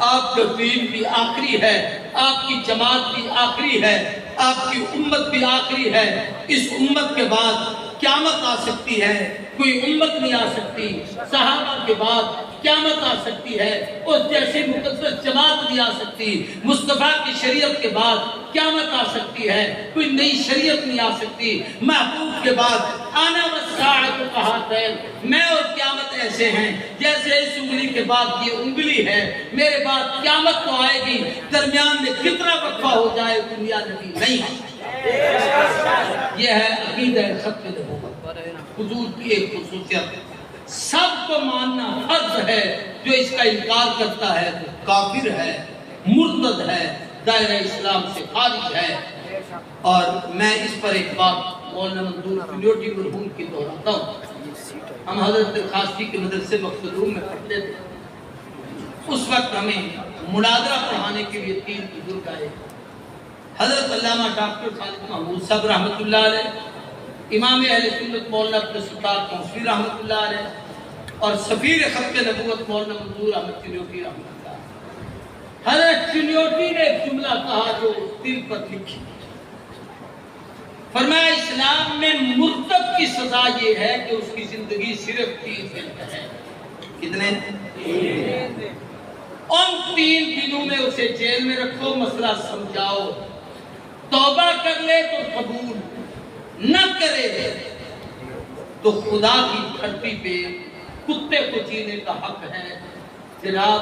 آپ کا دین بھی آخری ہے، آپ کی جماعت بھی آخری ہے، آپ کی امت بھی آخری ہے. اس امت کے بعد قیامت آ سکتی ہے، کوئی امت نہیں آ سکتی. صحابہ کے بعد قیامت آ سکتی ہے، اس جیسی مقدس جماعت بھی آ سکتی. مصطفیٰ کی شریعت کے بعد قیامت آ سکتی ہے، کوئی نئی شریعت نہیں آ سکتی. محبوب کے بعد آنا والساعۃ کہاتین، میں اور قیامت ایسے ہیں جیسے اس انگلی کے بعد یہ انگلی ہے. میرے بعد قیامت تو آئے گی، درمیان میں کتنا وقفہ ہو جائے دنیا نبی نہیں ہے. یہ ہے عقیدہ ختم نبوت. حضور کی ایک خصوصیت سب کو ماننا فرض ہے. جو اس کا انکار کرتا ہے تو کافر ہے، مرتد ہے، دائرہ اسلام سے خارج ہے. اور میں اس پر ایک بات مولانا منظور فلیوٹی مرحوم کی دہراتا ہوں. ہم حضرت خاصی کے مدرسے مخدوم میں پڑھتے تھے. اس وقت ہمیں مناظرہ پڑھانے کے لیے 3 بزرگ آئے. حضرت علامہ ڈاکٹر خالد محمود صاحب رحمۃ اللہ علیہ، امام اہل سنت مولانا عبدالستار قوسی رحمۃ اللہ علیہ، اور سفیر ختم نبوت مولانا منظور احمد چنیوٹی رحمۃ اللہ. حضرت چنیوٹی نے ایک جملہ کہا جو دل پر لکھی. فرمایا اسلام میں مرتد کی سزا یہ ہے کہ اس کی زندگی صرف 3 دن ہے. کتنے؟ 3 دن. ان 3 دنوں میں اسے جیل میں رکھو، مسئلہ سمجھاؤ. توبہ کر لے تو قبول، نہ کرے تو خدا کی دھرتی پہ کتے کو جینے کا حق ہے، جناب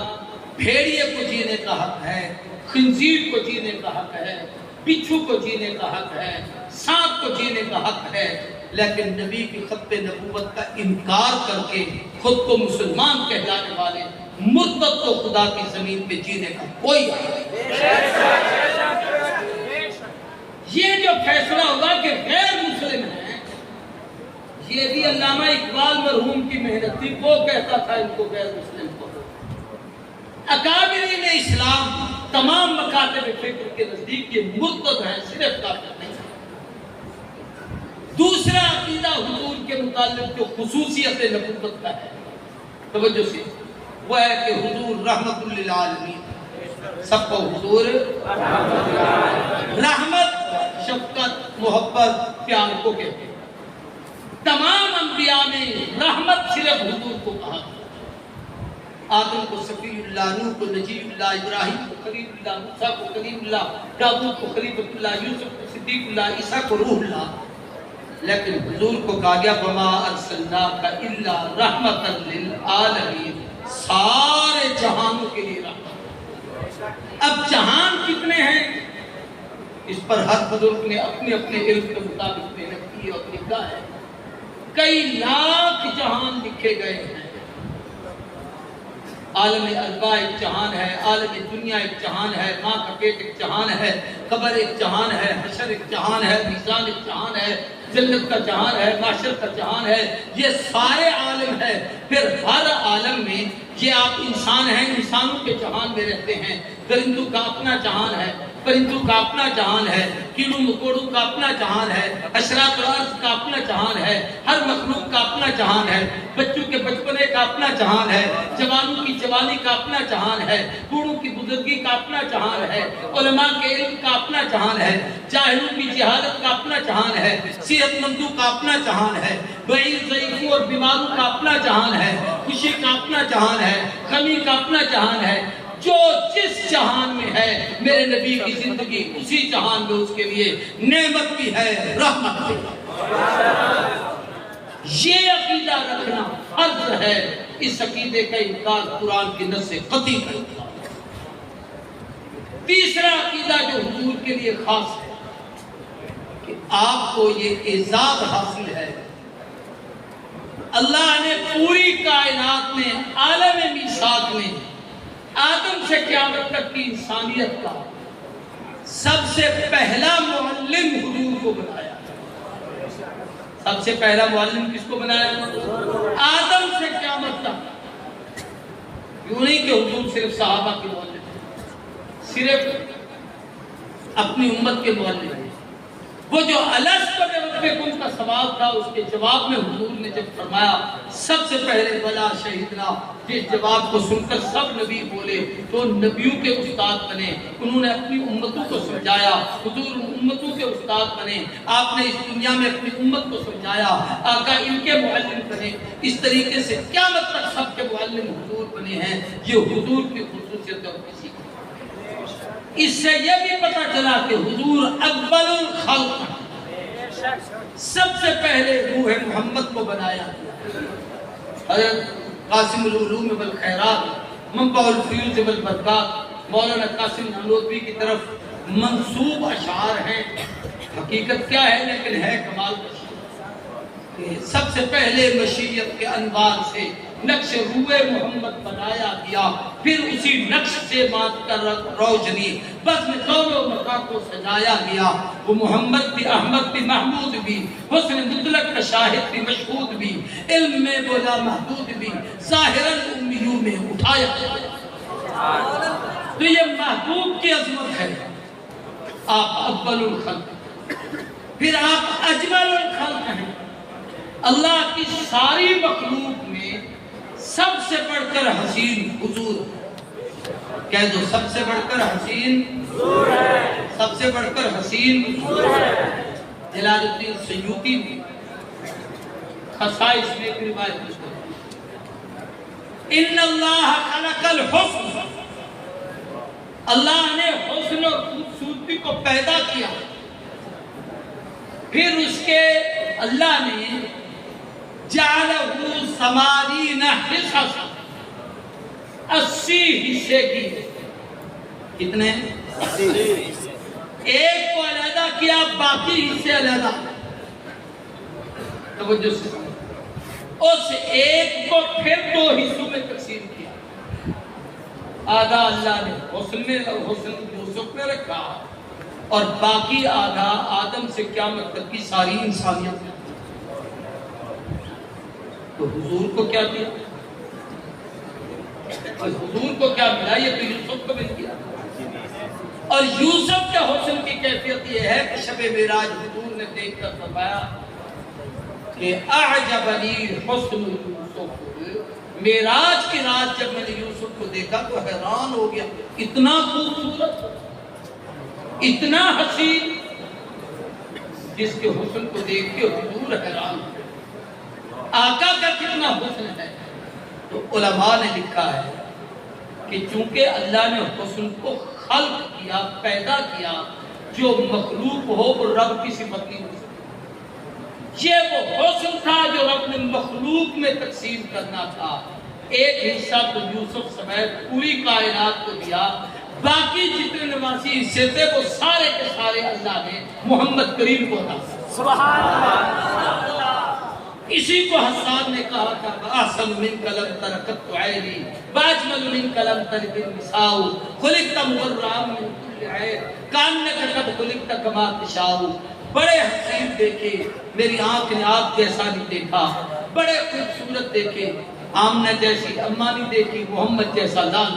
بھیڑیے کو جینے کا حق ہے، خنزیر کو جینے کا حق ہے، بچھو کو جینے کا حق ہے، سانپ کو جینے کا حق ہے. لیکن نبی کی ختم نبوت کا انکار کر کے خود کو مسلمان کہلانے والے مرتد کو خدا کی زمین پہ جینے کا کوئی حق نہیں. یہ جو فیصلہ ہوگا کہ غیر مسلم ہیں، یہ بھی علامہ اقبال مرحوم کی محنت تھی. وہ کہتا تھا ان کو غیر مسلم کو. اکابرین اسلام تمام مکاتب فکر کے نزدیک یہ مرتد ہیں، صرف کافر نہیں. دوسرا عقیدہ حضور کے متعلق جو خصوصیت نبوت کا ہے، توجہ سے، وہ ہے کہ حضور رحمت للعالمین، سب کو حضور رحمت، شفقت، محبت، پیار کو کہتے ہیں۔ تمام انبیاء میں رحمت صرف حضور کو کہا گیا۔ آدم کو صفی اللہ، نوح کو نجی اللہ، ابراہیم کو خلیل اللہ، موسیٰ کو کلیم اللہ، داؤد کو خلیفۃ اللہ، یوسف کو صدیق اللہ، عیسیٰ کو روح اللہ۔ لیکن حضور کو کہا گیا وما ارسلناک الا رحمۃ للعالمین، سارے جہانوں کے لیے رحمت۔ اب جہان کتنے ہیں اس پر ہر بزرگ نے اپنے اپنے علم کے مطابق محنت کی اور لکھا ہے۔ کئی لاکھ جہان لکھے گئے ہیں۔ عالم ارواح ایک جہان ہے، عالم دنیا ایک جہان ہے، ماں کا پیٹ ایک جہان ہے، قبر ایک جہان ہے، حشر ایک جہان ہے، میزان ایک جہان ہے، جنت کا جہان ہے، معاشر کا جہان ہے، یہ سارے عالم ہے۔ پھر ہر عالم میں یہ آپ انسان ہیں، انسانوں کے جہان میں رہتے ہیں، درندوں کا اپنا جہان ہے، پرندوں کا اپنا جہان ہے، کیڑوں مکوڑوں کا اپنا جہان ہے، حشرات الارض کا اپنا جہان ہے، ہر مخلوق کا اپنا جہان ہے، بچوں کے بچپنے کا اپنا جہان ہے، جوانوں کی جوانی کا اپنا جہان ہے، بوڑھوں کی بزرگی کا اپنا جہان ہے، علماء کے علم کا اپنا جہان ہے، جاہلوں کی جہالت کا اپنا جہان ہے، صحت مندوں کا اپنا جہان ہے، ضعیف ضعیفوں اور بیماروں کا اپنا جہان ہے، خوشی کا اپنا جہان ہے، غمی کا اپنا جہان ہے۔ جو جس جہان میں ہے میرے نبی کی زندگی اسی جہان میں اس کے لیے نعمت بھی ہے، رحمت بھی ہے۔ یہ عقیدہ رکھنا فرض ہے۔ اس عقیدے کا انکار قرآن کی نص سے قطعی کرتا ہے۔ تیسرا عقیدہ جو حضور کے لیے خاص ہے کہ آپ کو یہ اعزاز حاصل ہے، اللہ نے پوری کائنات میں عالم میثاق میں آدم سے قیامت تک کی انسانیت کا سب سے پہلا معلم حضور کو بنایا۔ سب سے پہلا معلم کس کو بنایا؟ آدم سے قیامت تک۔ یوں نہیں کہ حضور صرف صحابہ کے معلم ہیں، صرف اپنی امت کے معلم ہیں۔ وہ جو الست بربکم کا سوال تھا، اس کے جواب میں حضور نے جب فرمایا سب سے پہلے بلا شہیدنا، جس جواب کو سن کر سب نبی بولے تو نبیوں کے استاد بنے۔ انہوں نے اپنی امتوں کو سمجھایا، حضور امتوں کے استاد بنے۔ آپ نے اس دنیا میں اپنی امت کو سمجھایا، آقا ان کے معلم بنے۔ اس طریقے سے قیامت تک سب کے معلم حضور بنے ہیں۔ یہ حضور کی خصوصیت اور کسی کی۔ اس سے یہ بھی پتہ چلا کہ حضور اول الخلق، سب سے پہلے روح محمد کو بنایا۔ حضرت قاسم العلوم والخیرات، منبع الفیوز والبرکات، مولانا قاسم نانوتوی کی طرف منسوب اشعار ہیں۔ حقیقت کیا ہے لیکن ہے کمال کا۔ سب سے پہلے مشیت کے انوار سے نقش روح محمد بنایا گیا، پھر اسی نقش سے مات کر روشنی بزم کون و مکان کو سجایا گیا۔ وہ محمد بھی، احمد بھی، محمود بھی، حسن مطلق کا شاہد بھی، مشہود بھی، علم میں بولا محدود بھی، ظاہراً امیوں میں اٹھایا گیا۔ تو یہ محبوب کی عظمت ہے۔ آپ اول الخلق، پھر آپ اجمل الخلق ہیں۔ اللہ کی ساری مخلوق میں سب سے بڑھ کر حسین حضور ہے۔ کہہ دو سب سے بڑھ کر حسین حضور ہے۔ سب سے بڑھ کر حسین حضور ہے۔ جلال الدین سیوطی نے خصائص میں ایک روایت لکھی، ان اللہ خلق الحسن، اللہ نے حسن اور خوبصورتی کو پیدا کیا، پھر اس کے اللہ نے جعلہ ثمانین حصص، 80 حصے کی۔ کتنے؟ ایک کو علیحدہ کیا، باقی حصے علیحدہ۔ توجہ سے اس ایک کو پھر 2 حصوں میں تقسیم کیا۔ آدھا اللہ نے حسن میں، حسن یوسف میں رکھا، اور باقی آدھا آدم سے قیامت تک کی ساری انسانیت میں۔ تو حضور کو کیا دیا؟ حضور کو کیا ملا؟ یہ تو یوسف کو مل گیا۔ اور یوسف کے حسن کی کیفیت یہ ہے کہ شب معراج حضور نے دیکھ کر فرمایا کہ اعجبنی حسن یوسف، معراج کی رات جب میں نے یوسف کو دیکھا تو حیران ہو گیا، اتنا خوبصورت، اتنا حسین، جس کے حسن کو دیکھ کے حضور حیران ہو گئے۔ آقا کا کتنا حسن ہے۔ تو علماء نے لکھا ہے کہ چونکہ اللہ نے حسن کو خلق کیا، پیدا کیا، جو مخلوق ہو وہ رب کی صفت نہیں ہو سکتی۔ یہ وہ حسن تھا جو رب نے مخلوق میں تقسیم کرنا تھا، ایک حصہ تو یوسف سمیت پوری کائنات کو دیا، باقی جتنے نواسی حصے تھے وہ سارے کے سارے اللہ نے محمد کریم کو عطا کیا۔ سبحان اللہ۔ اسی کو حسان نے کہا تھا احسن من کلم ترکت عینی باجمل من کلم ترک النساء خلقت مبرعا من کل عیب کانک قد خلقت کما تشاء۔ بڑے حسین دیکھے، میری آنکھ نے آپ جیسا نہیں دیکھا، بڑے خوبصورت دیکھے، آمنہ جیسی اماں نہیں دیکھی، محمد جیسا لال۔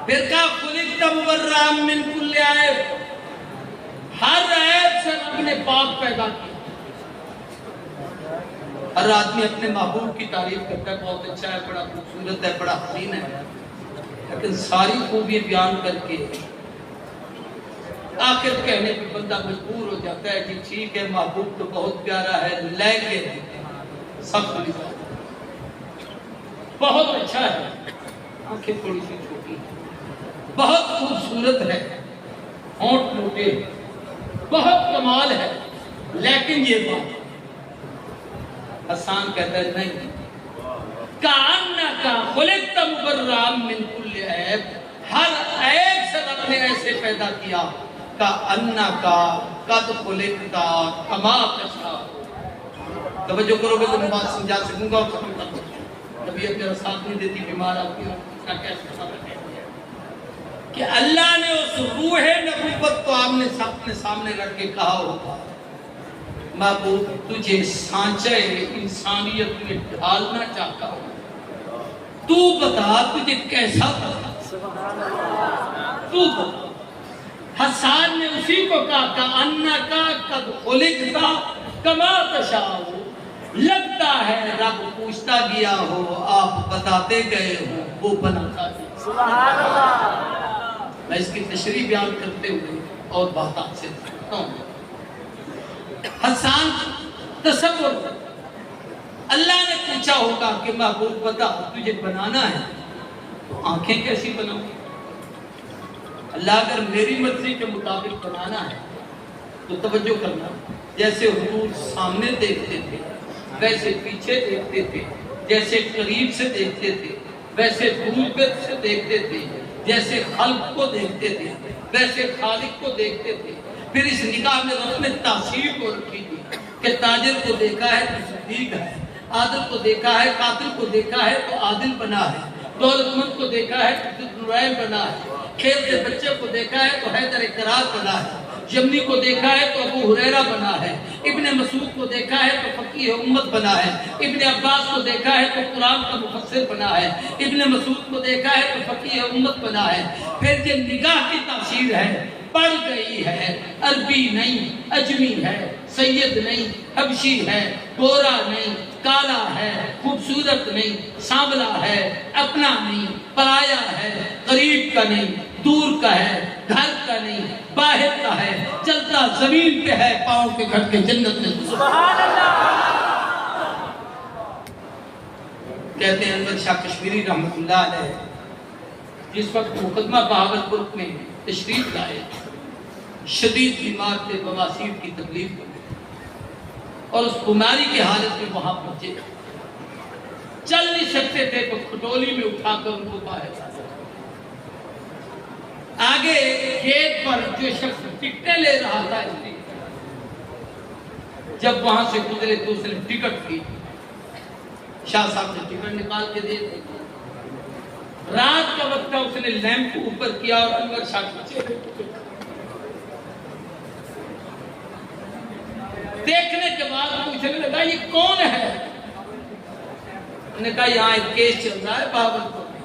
پھر کہا خلقت مبرعا من کل عیب، ہر عیب سے رب نے پاک پیدا کیا۔ ہر آدمی اپنے محبوب کی تعریف کرتا ہے، بہت اچھا ہے، بڑا خوبصورت ہے، بڑا حسین ہے، لیکن ساری خوبی بیان کر کے آخر کہنے پہ بندہ مجبور ہو جاتا ہے کہ ٹھیک ہے محبوب تو بہت پیارا ہے، لیکن سب بڑی بہت اچھا ہے، آنکھیں تھوڑی سی چھوٹی، بہت خوبصورت ہے، ہونٹ موٹے، بہت کمال ہے، لیکن یہ بات حسان کہتا ہے نہیں، کَأَنَّكَ خُلِقْتَ مُبَرَّعًا مِنْ كُلِّ عیب، ہر عیب سے رب نے ایسے پیدا کیا، کَأَنَّكَ قَدْ خُلِقْتَ كَمَا تَشَاءُ۔ توجہ کرو گے تو میں بات سمجھا سکوں گا اور ختم کر دوں۔ طبیعت میرا ساتھ نہیں دیتی، بیمار آتی ہوں، کیسے کہ اللہ نے اس روح نبوت کو آپ نے اپنے سامنے رکھ کے کہا ہوگا محبوب تجھے سانچے انسانیت میں ڈھالنا چاہتا ہوں، تو بتا تجھے کیسا بتا، تو بتا۔ حسان نے اسی کو کہا کَأَنَّكَ قَدْ خُلِقْتَ كَمَا تَشَاءُ، لگتا ہے رب پوچھتا گیا ہو، آپ بتاتے گئے ہو، وہ بناتا گیا۔ سبحان اللہ۔ میں اس کی تشریح بیان کرتے ہوئے اور بات آپ سے کرتا ہوں۔ حسان تصور، اللہ نے پوچھا ہوگا کہ محبوب بتا تجھے بنانا ہے تو آنکھیں کیسی بناؤں؟ اللہ اگر میری مرضی کے مطابق بنانا ہے تو توجہ کرنا، جیسے حضور سامنے دیکھتے تھے ویسے پیچھے دیکھتے تھے، جیسے قریب سے دیکھتے تھے ویسے دور سے دیکھتے تھے، جیسے خلق کو دیکھتے تھے ویسے خالق کو دیکھتے تھے۔ پھر اس نگاہ میں رب نے تاثیر کو رکھی تھی کہ تاجر کو دیکھا ہے تو صدیق ہے، عادل کو دیکھا ہے، قاتل کو دیکھا ہے تو عادل بنا ہے، دولت مند کو دیکھا ہے تو نورین بنا ہے، کھیلتے بچے کو دیکھا ہے تو حیدر کرار بنا ہے، یمنی کو دیکھا ہے تو ابو ہریرہ بنا ہے، ابن مسعود کو دیکھا ہے تو فقیہ امت بنا ہے، ابن عباس کو دیکھا ہے تو قرآن کا مفسر بنا ہے، ابن مسعود کو دیکھا ہے تو فقیہ امت بنا ہے۔ پھر یہ نگاہ کی تاثیر ہے، پڑھ گئی ہے، عربی نہیں اجمی ہے، سید نہیں حبشی ہے، گورا نہیں کالا ہے، خوبصورت نہیں سانولا ہے، اپنا نہیں پرایا ہے، قریب کا نہیں دور کا ہے، گھر کا نہیں باہر کا ہے، چلتا زمین پہ ہے، پاؤں کے گھٹ کے جنت میں۔ سبحان اللہ۔ کہتے ہیں انور شاہ کشمیری رحمت اللہ علیہ جس وقت مقدمہ بہاولپور میں تشریف لائے، شدید بیمار تھے، بواسیر کی تکلیف ہوئی اور اس بیماری کی حالت میں وہاں پہنچے، چل نہیں سکتے تھے تو کھٹولی میں اٹھا کر ان کو باہر آگے گیٹ پر جو شخص ٹکٹیں لے رہا تھا، جب وہاں سے گزرے تو اس نے ٹکٹ کی، شاہ صاحب نے ٹکٹ نکال کے دے دی، رات کا وقت تھا، اس نے لیمپ کو اوپر کیا اور انور شاہ کے چہرے کو دیکھنے کے بعد پوچھنے لگا یہ کون ہے؟ انہوں نے کہا یہاں ایک کیس چل رہا ہے بہاولپور میں،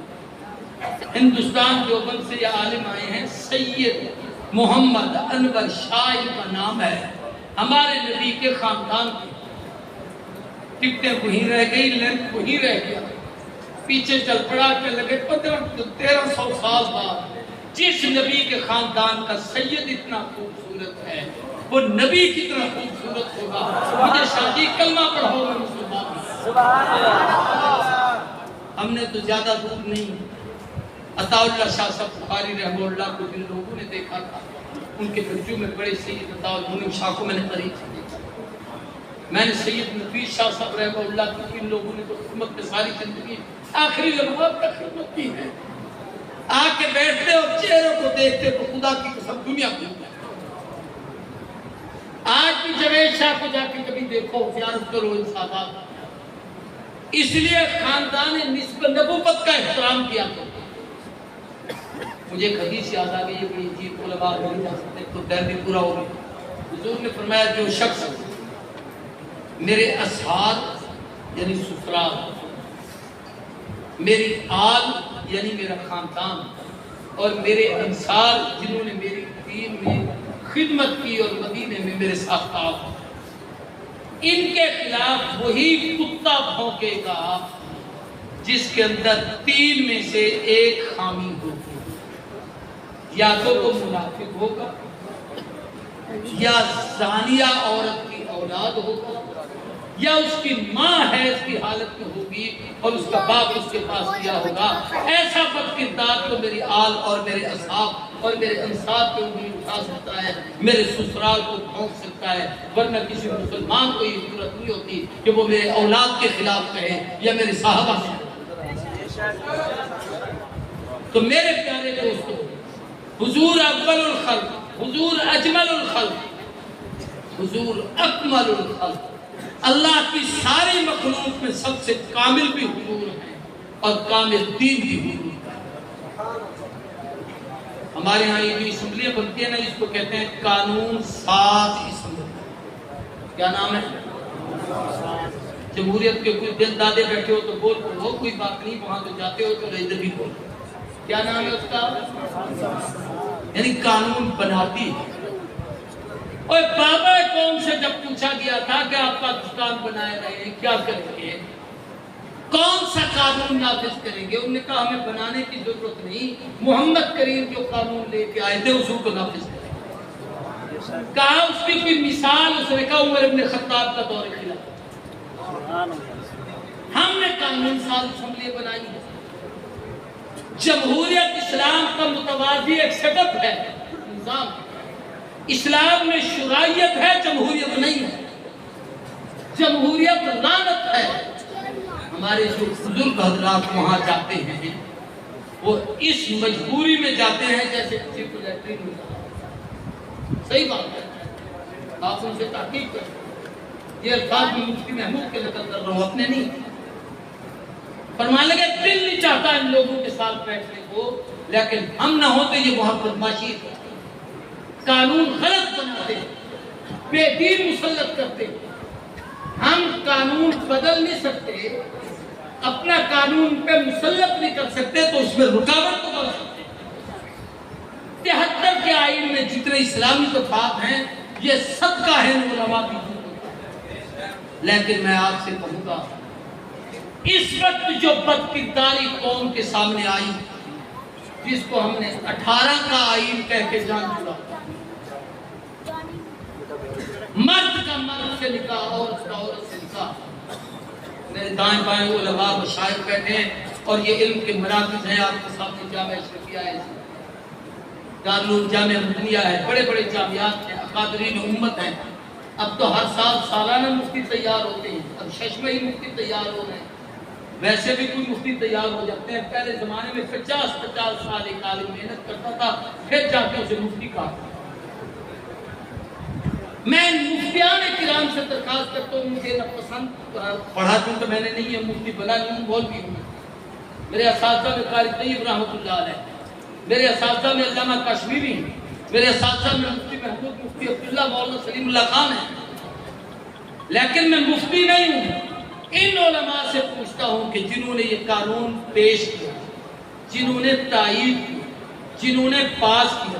ہندوستان دیوبند سے یہ عالم آئے ہیں، سید محمد انور شاہ کا نام ہے، ہمارے نبی کے خاندان کے، ٹکٹیں وہیں رہ گئی، لینڈ وہیں رہ گیا، پیچھے چل پڑا کہ لگے 1300 سال بعد جس نبی کے خاندان کا سید اتنا خوبصورت ہے وہ نبی کتنا خوبصورت ہوگا، مجھے شادی کلمہ پڑھاؤ میں مسلمان ہوں۔ ہم نے تو زیادہ دور نہیں، عطا اللہ شاہ صاحب بخاری رحمہ اللہ کو جن لوگوں نے دیکھا تھا ان کے بچوں میں بڑے سید عطا اللہ شاہ کو میں نے قریب سے دیکھا، میں نے سید نفیس شاہ صاحب رحمہ اللہ کی ان لوگوں نے تو خدمت میں ساری زندگی آخری لمحات تک خدمت کی ہے، آ کے بیٹھتے اور چہروں کو دیکھتے تو خدا کی قسم دنیا بھول جائے۔ آج بھی جاوید شاہ کو جا کے کبھی دیکھو، زیارت کرو انصافات، اس لیے خاندان نسبت نبوت کا احترام کیا کرو۔ مجھے ایک حدیث یاد آ گئی، یہ بڑی عجیب، علماء نہیں جا سکتے تو ٹائم بھی پورا ہو گیا۔ حضور نے فرمایا جو شخص میرے اصحاب یعنی سسرال، میری آل یعنی میرا خاندان اور میرے انصار جنہوں نے میری دین میں خدمت کی اور مدینے میں میرے ساتھ کام، ان کے خلاف وہی کتا بھونکے گا جس کے اندر 3 میں سے ایک خامی ہوگی، یا تو وہ منافق ہوگا، یا زانیہ عورت کی اولاد ہوگا، یا اس کی ماں حیض کی حالت میں ہوگی اور اس کا باپ اس کے پاس کیا ہوگا۔ ایسا بد کردار تو میری آل اور میرے اصحاب اور میرے انصار پہ انگلی اٹھا سکتا ہے، میرے سسرال کو بھونک سکتا ہے، ورنہ کسی مسلمان کو یہ ضرورت نہیں ہوتی کہ وہ میرے اولاد کے خلاف کہے یا میرے صحابہ سے۔ تو میرے پیارے دوستو، حضور اول الخلق، حضور اجمل الخلق، حضور اکمل الخلق، اللہ کی ساری مخلوق میں سب سے کامل بھی حضور ہیں اور کامل دین بھی حضور ہے۔ ہمارے ہاں یہ جو اسمبلیاں بنتی ہیں نا، اس کو کہتے ہیں قانون ساز اسمبلی۔ کیا نام ہے؟ جمہوریت کے کوئی دل دادے بیٹھے ہو تو بول پڑھو، کوئی بات نہیں، وہاں تو جاتے ہو تو ادھر بھی بول۔ کیا نام ہے اس کا؟ یعنی قانون بناتی ہے۔ اور بابا قوم سے جب پوچھا گیا تھا کہ آپ پاکستان بنائے رہے ہیں کیا کریں گے، کون سا قانون نافذ کریں گے، انہوں نے کہا ہمیں بنانے کی ضرورت نہیں، محمد کریم جو قانون لے کے آئے تھے اسی کو نافذ کریں۔ کہا اس کی کوئی مثال، اس نے کہا عمر ابن خطاب کا دور خلافت۔ ہم نے قانون ساز اسمبلی بنائی ہے۔ جمہوریت اسلام کا متوازی ایک سیٹ اپ ہے، نظام ہے۔ اسلام میں شرائعت ہے، جمہوریت نہیں ہے۔ جمہوریت لعنت ہے۔ ہمارے جو بزرگ حضرات وہاں جاتے ہیں وہ اس مجبوری میں جاتے ہیں جیسے کسی کو لیٹرین میں جانا۔ صحیح بات ہے، آپ ان سے تحقیق کریں۔ یہ الفاظ میں مفتی محمود کے نقل کر رہا ہوں، اپنے نہیں۔ فرمان لگے دل نہیں چاہتا ان لوگوں کے ساتھ بیٹھنے کو، لیکن ہم نہ ہوتے یہ وہاں بدماشی ہے، قانون غلط بناتے، بے دین مسلط کرتے۔ ہم قانون بدل نہیں سکتے، اپنا قانون پہ مسلط نہیں کر سکتے، تو اس میں رکاوٹ تو بن سکتے۔ 73 کے آئین میں جتنے اسلامی دفعات ہیں یہ صدقہ ہے علماء کی، لیکن میں آپ سے کہوں گا اس وقت جو بدکرداری قوم کے سامنے آئی، جس کو ہم نے 18 کا آئین کہہ کے جان چھڑا، مرد کا مرد سے نکاح، عورت کا عورت سے نکاح۔ میرے دائیں بائیں علماء مشائخ بیٹھے ہیں اور یہ علم کے مراکز ہیں آپ کے سامنے، جامعہ اشرفیہ ہے، دارالعلوم جامعہ مدنیہ ہے، بڑے بڑے جامعات ہیں، اکابرین امت ہیں۔ اب تو ہر سال سالانہ مفتی تیار ہوتے ہیں، اب ششمہی مفتی تیار ہو رہے ہیں، ویسے بھی کوئی مفتی تیار ہو جاتے ہیں۔ پہلے زمانے میں 50 سال ایک عالم محنت کرتا تھا، پھر جا کے اسے مفتی کہا۔ میں مفتیان کرام سے درخواست کرتا ہوں، مجھے نہ پسند، پڑھا چونکہ میں نے نہیں ہے، مفتی بنا نہیں ہوں، مولوی ہوں۔ میرے اساتذہ میں قاری طیب رحمۃ اللہ علیہ، میرے اساتذہ میں علامہ کشمیری ہیں، میرے اساتذہ میں مفتی محمود مفتی عبداللہ مولانا سلیم اللہ خان ہیں، لیکن میں مفتی نہیں ہوں۔ ان علماء سے پوچھتا ہوں کہ جنہوں نے یہ قانون پیش کیا، جنہوں نے تائید کی، جنہوں نے پاس کیا،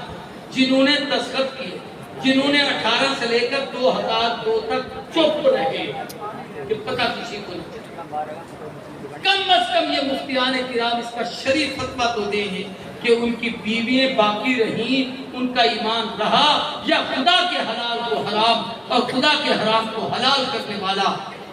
جنہوں نے دستخط کیے، جنہوں نے 18 سے لے کر 2002 تک چپ رہے، کہ پتہ کسی کم از کم یہ مفتیان کرام اس کا شریف فتویٰ تو دیں گے کہ ان کی بیوییں باقی رہیں، ان کا ایمان رہا، یا خدا کے حلال کو حرام اور خدا کے حرام کو حلال کرنے والا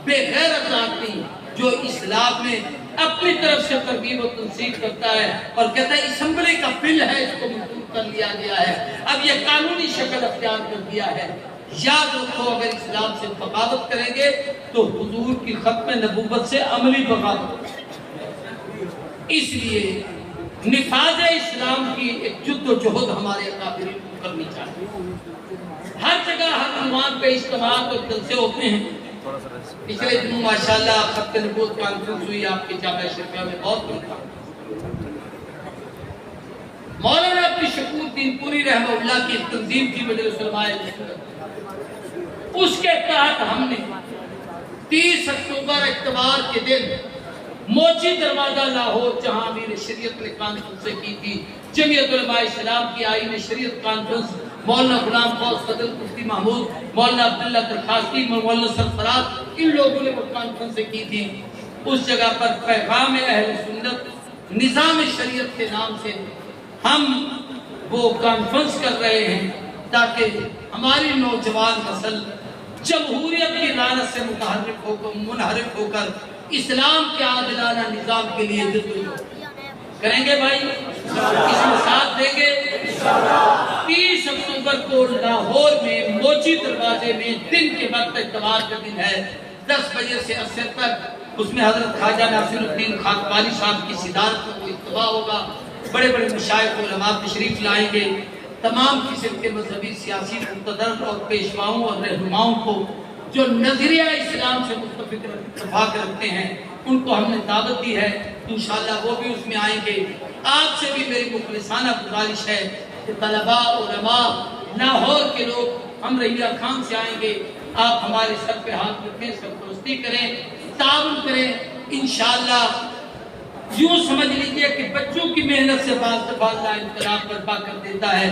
بے غیرت آدمی جو اسلام میں اپنی طرف سے ترغیب و تنصیب کرتا ہے اور کہتا ہے اسمبلی کا بل ہے، اس کو منظور کر لیا گیا ہے، اب یہ قانونی شکل اختیار کر دیا ہے۔ یاد رکھو اگر اسلام سے بغاوت کریں گے تو حضور کی ختم نبوت سے عملی بغاوت۔ اس لیے نفاذ اسلام کی ایک جد و جہد ہمارے اکابرین کو کرنی چاہیے۔ ہر جگہ ہر عنوان پہ اجتماعات اور جلسے ہوتے ہیں۔ پچھلے دنوں ماشاءاللہ ختم نبوت کانفرنس ہوئی آپ کے جامعہ شریفہ میں، بہت بڑا۔ مولانا عبد الشکور الدین پوری رحمہ اللہ کی تنظیم کی مجلس علماء مسلم، اس کے تحت ہم نے 30 اکتوبر اتوار کے دن موچی دروازہ لاہور جہاں امیر شریعت نے کانفرنس کی تھی، جمعیت علماء اسلام کی آئین شریعت کانفرنس، مولانا غلام غوث فضل مفتی محمود، مولانا عبداللہ درخواستی، مولانا سرفراز، ان لوگوں نے وہ کانفرنس کی تھی۔ اس جگہ پر پیغام اہل سنت نظام شریعت کے نام سے ہم وہ کانفرنس کر رہے ہیں تاکہ ہماری نوجوان نسل جمہوریت کی لعنت سے منحرف ہو کر اسلام کے عادلانہ نظام کے لیے جدوجہد کریں گے۔ بھائی اس میں ساتھ دیں گے۔ 30 اکتوبر کو لاہور میں موچی دروازے میں دن کے وقت اتوار کا دن ہے، 10 بجے سے عصر تک، اس میں حضرت خواجہ ناصر الدین خاکوانی صاحب کی صدارت میں وہ اجتماع ہوگا۔ بڑے بڑے مشائخ علماء تشریف لائیں گے، تمام قسم کے مذہبی سیاسی مقتدر اور پیشواؤں اور رہنماؤں کو جو نظریہ اسلام سے اتفاق رکھتے ہیں ان کو ہم نے دعوت دی ہے، انشاءاللہ وہ بھی اس میں آئیں گے۔ آپ سے بھی میری مخلصانہ گزارش ہے کہ طلباء علماء لاہور کے لوگ ہم رحیہ خان سے آئیں گے، آپ ہمارے سر پہ ہاتھ رکھیں، سرپرستی کریں، تعاون کریں۔ انشاءاللہ یوں سمجھ لیجئے کہ بچوں کی محنت سے بعض دفعہ اللہ انقلاب برپا کر دیتا ہے۔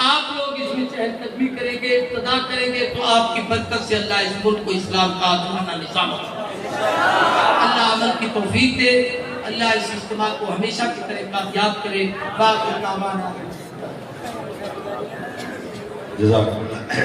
آپ لوگ اس میں چہل قدمی کریں گے، ابتدا کریں گے تو آپ کی برکت سے اللہ اس ملک کو اسلام کا عادلانہ نظام اللہ عمل کی توفیق دے۔ اللہ اس اجتماع کو ہمیشہ کی طرح کامیاب کرے۔ باقی دعوانا جزاک اللہ۔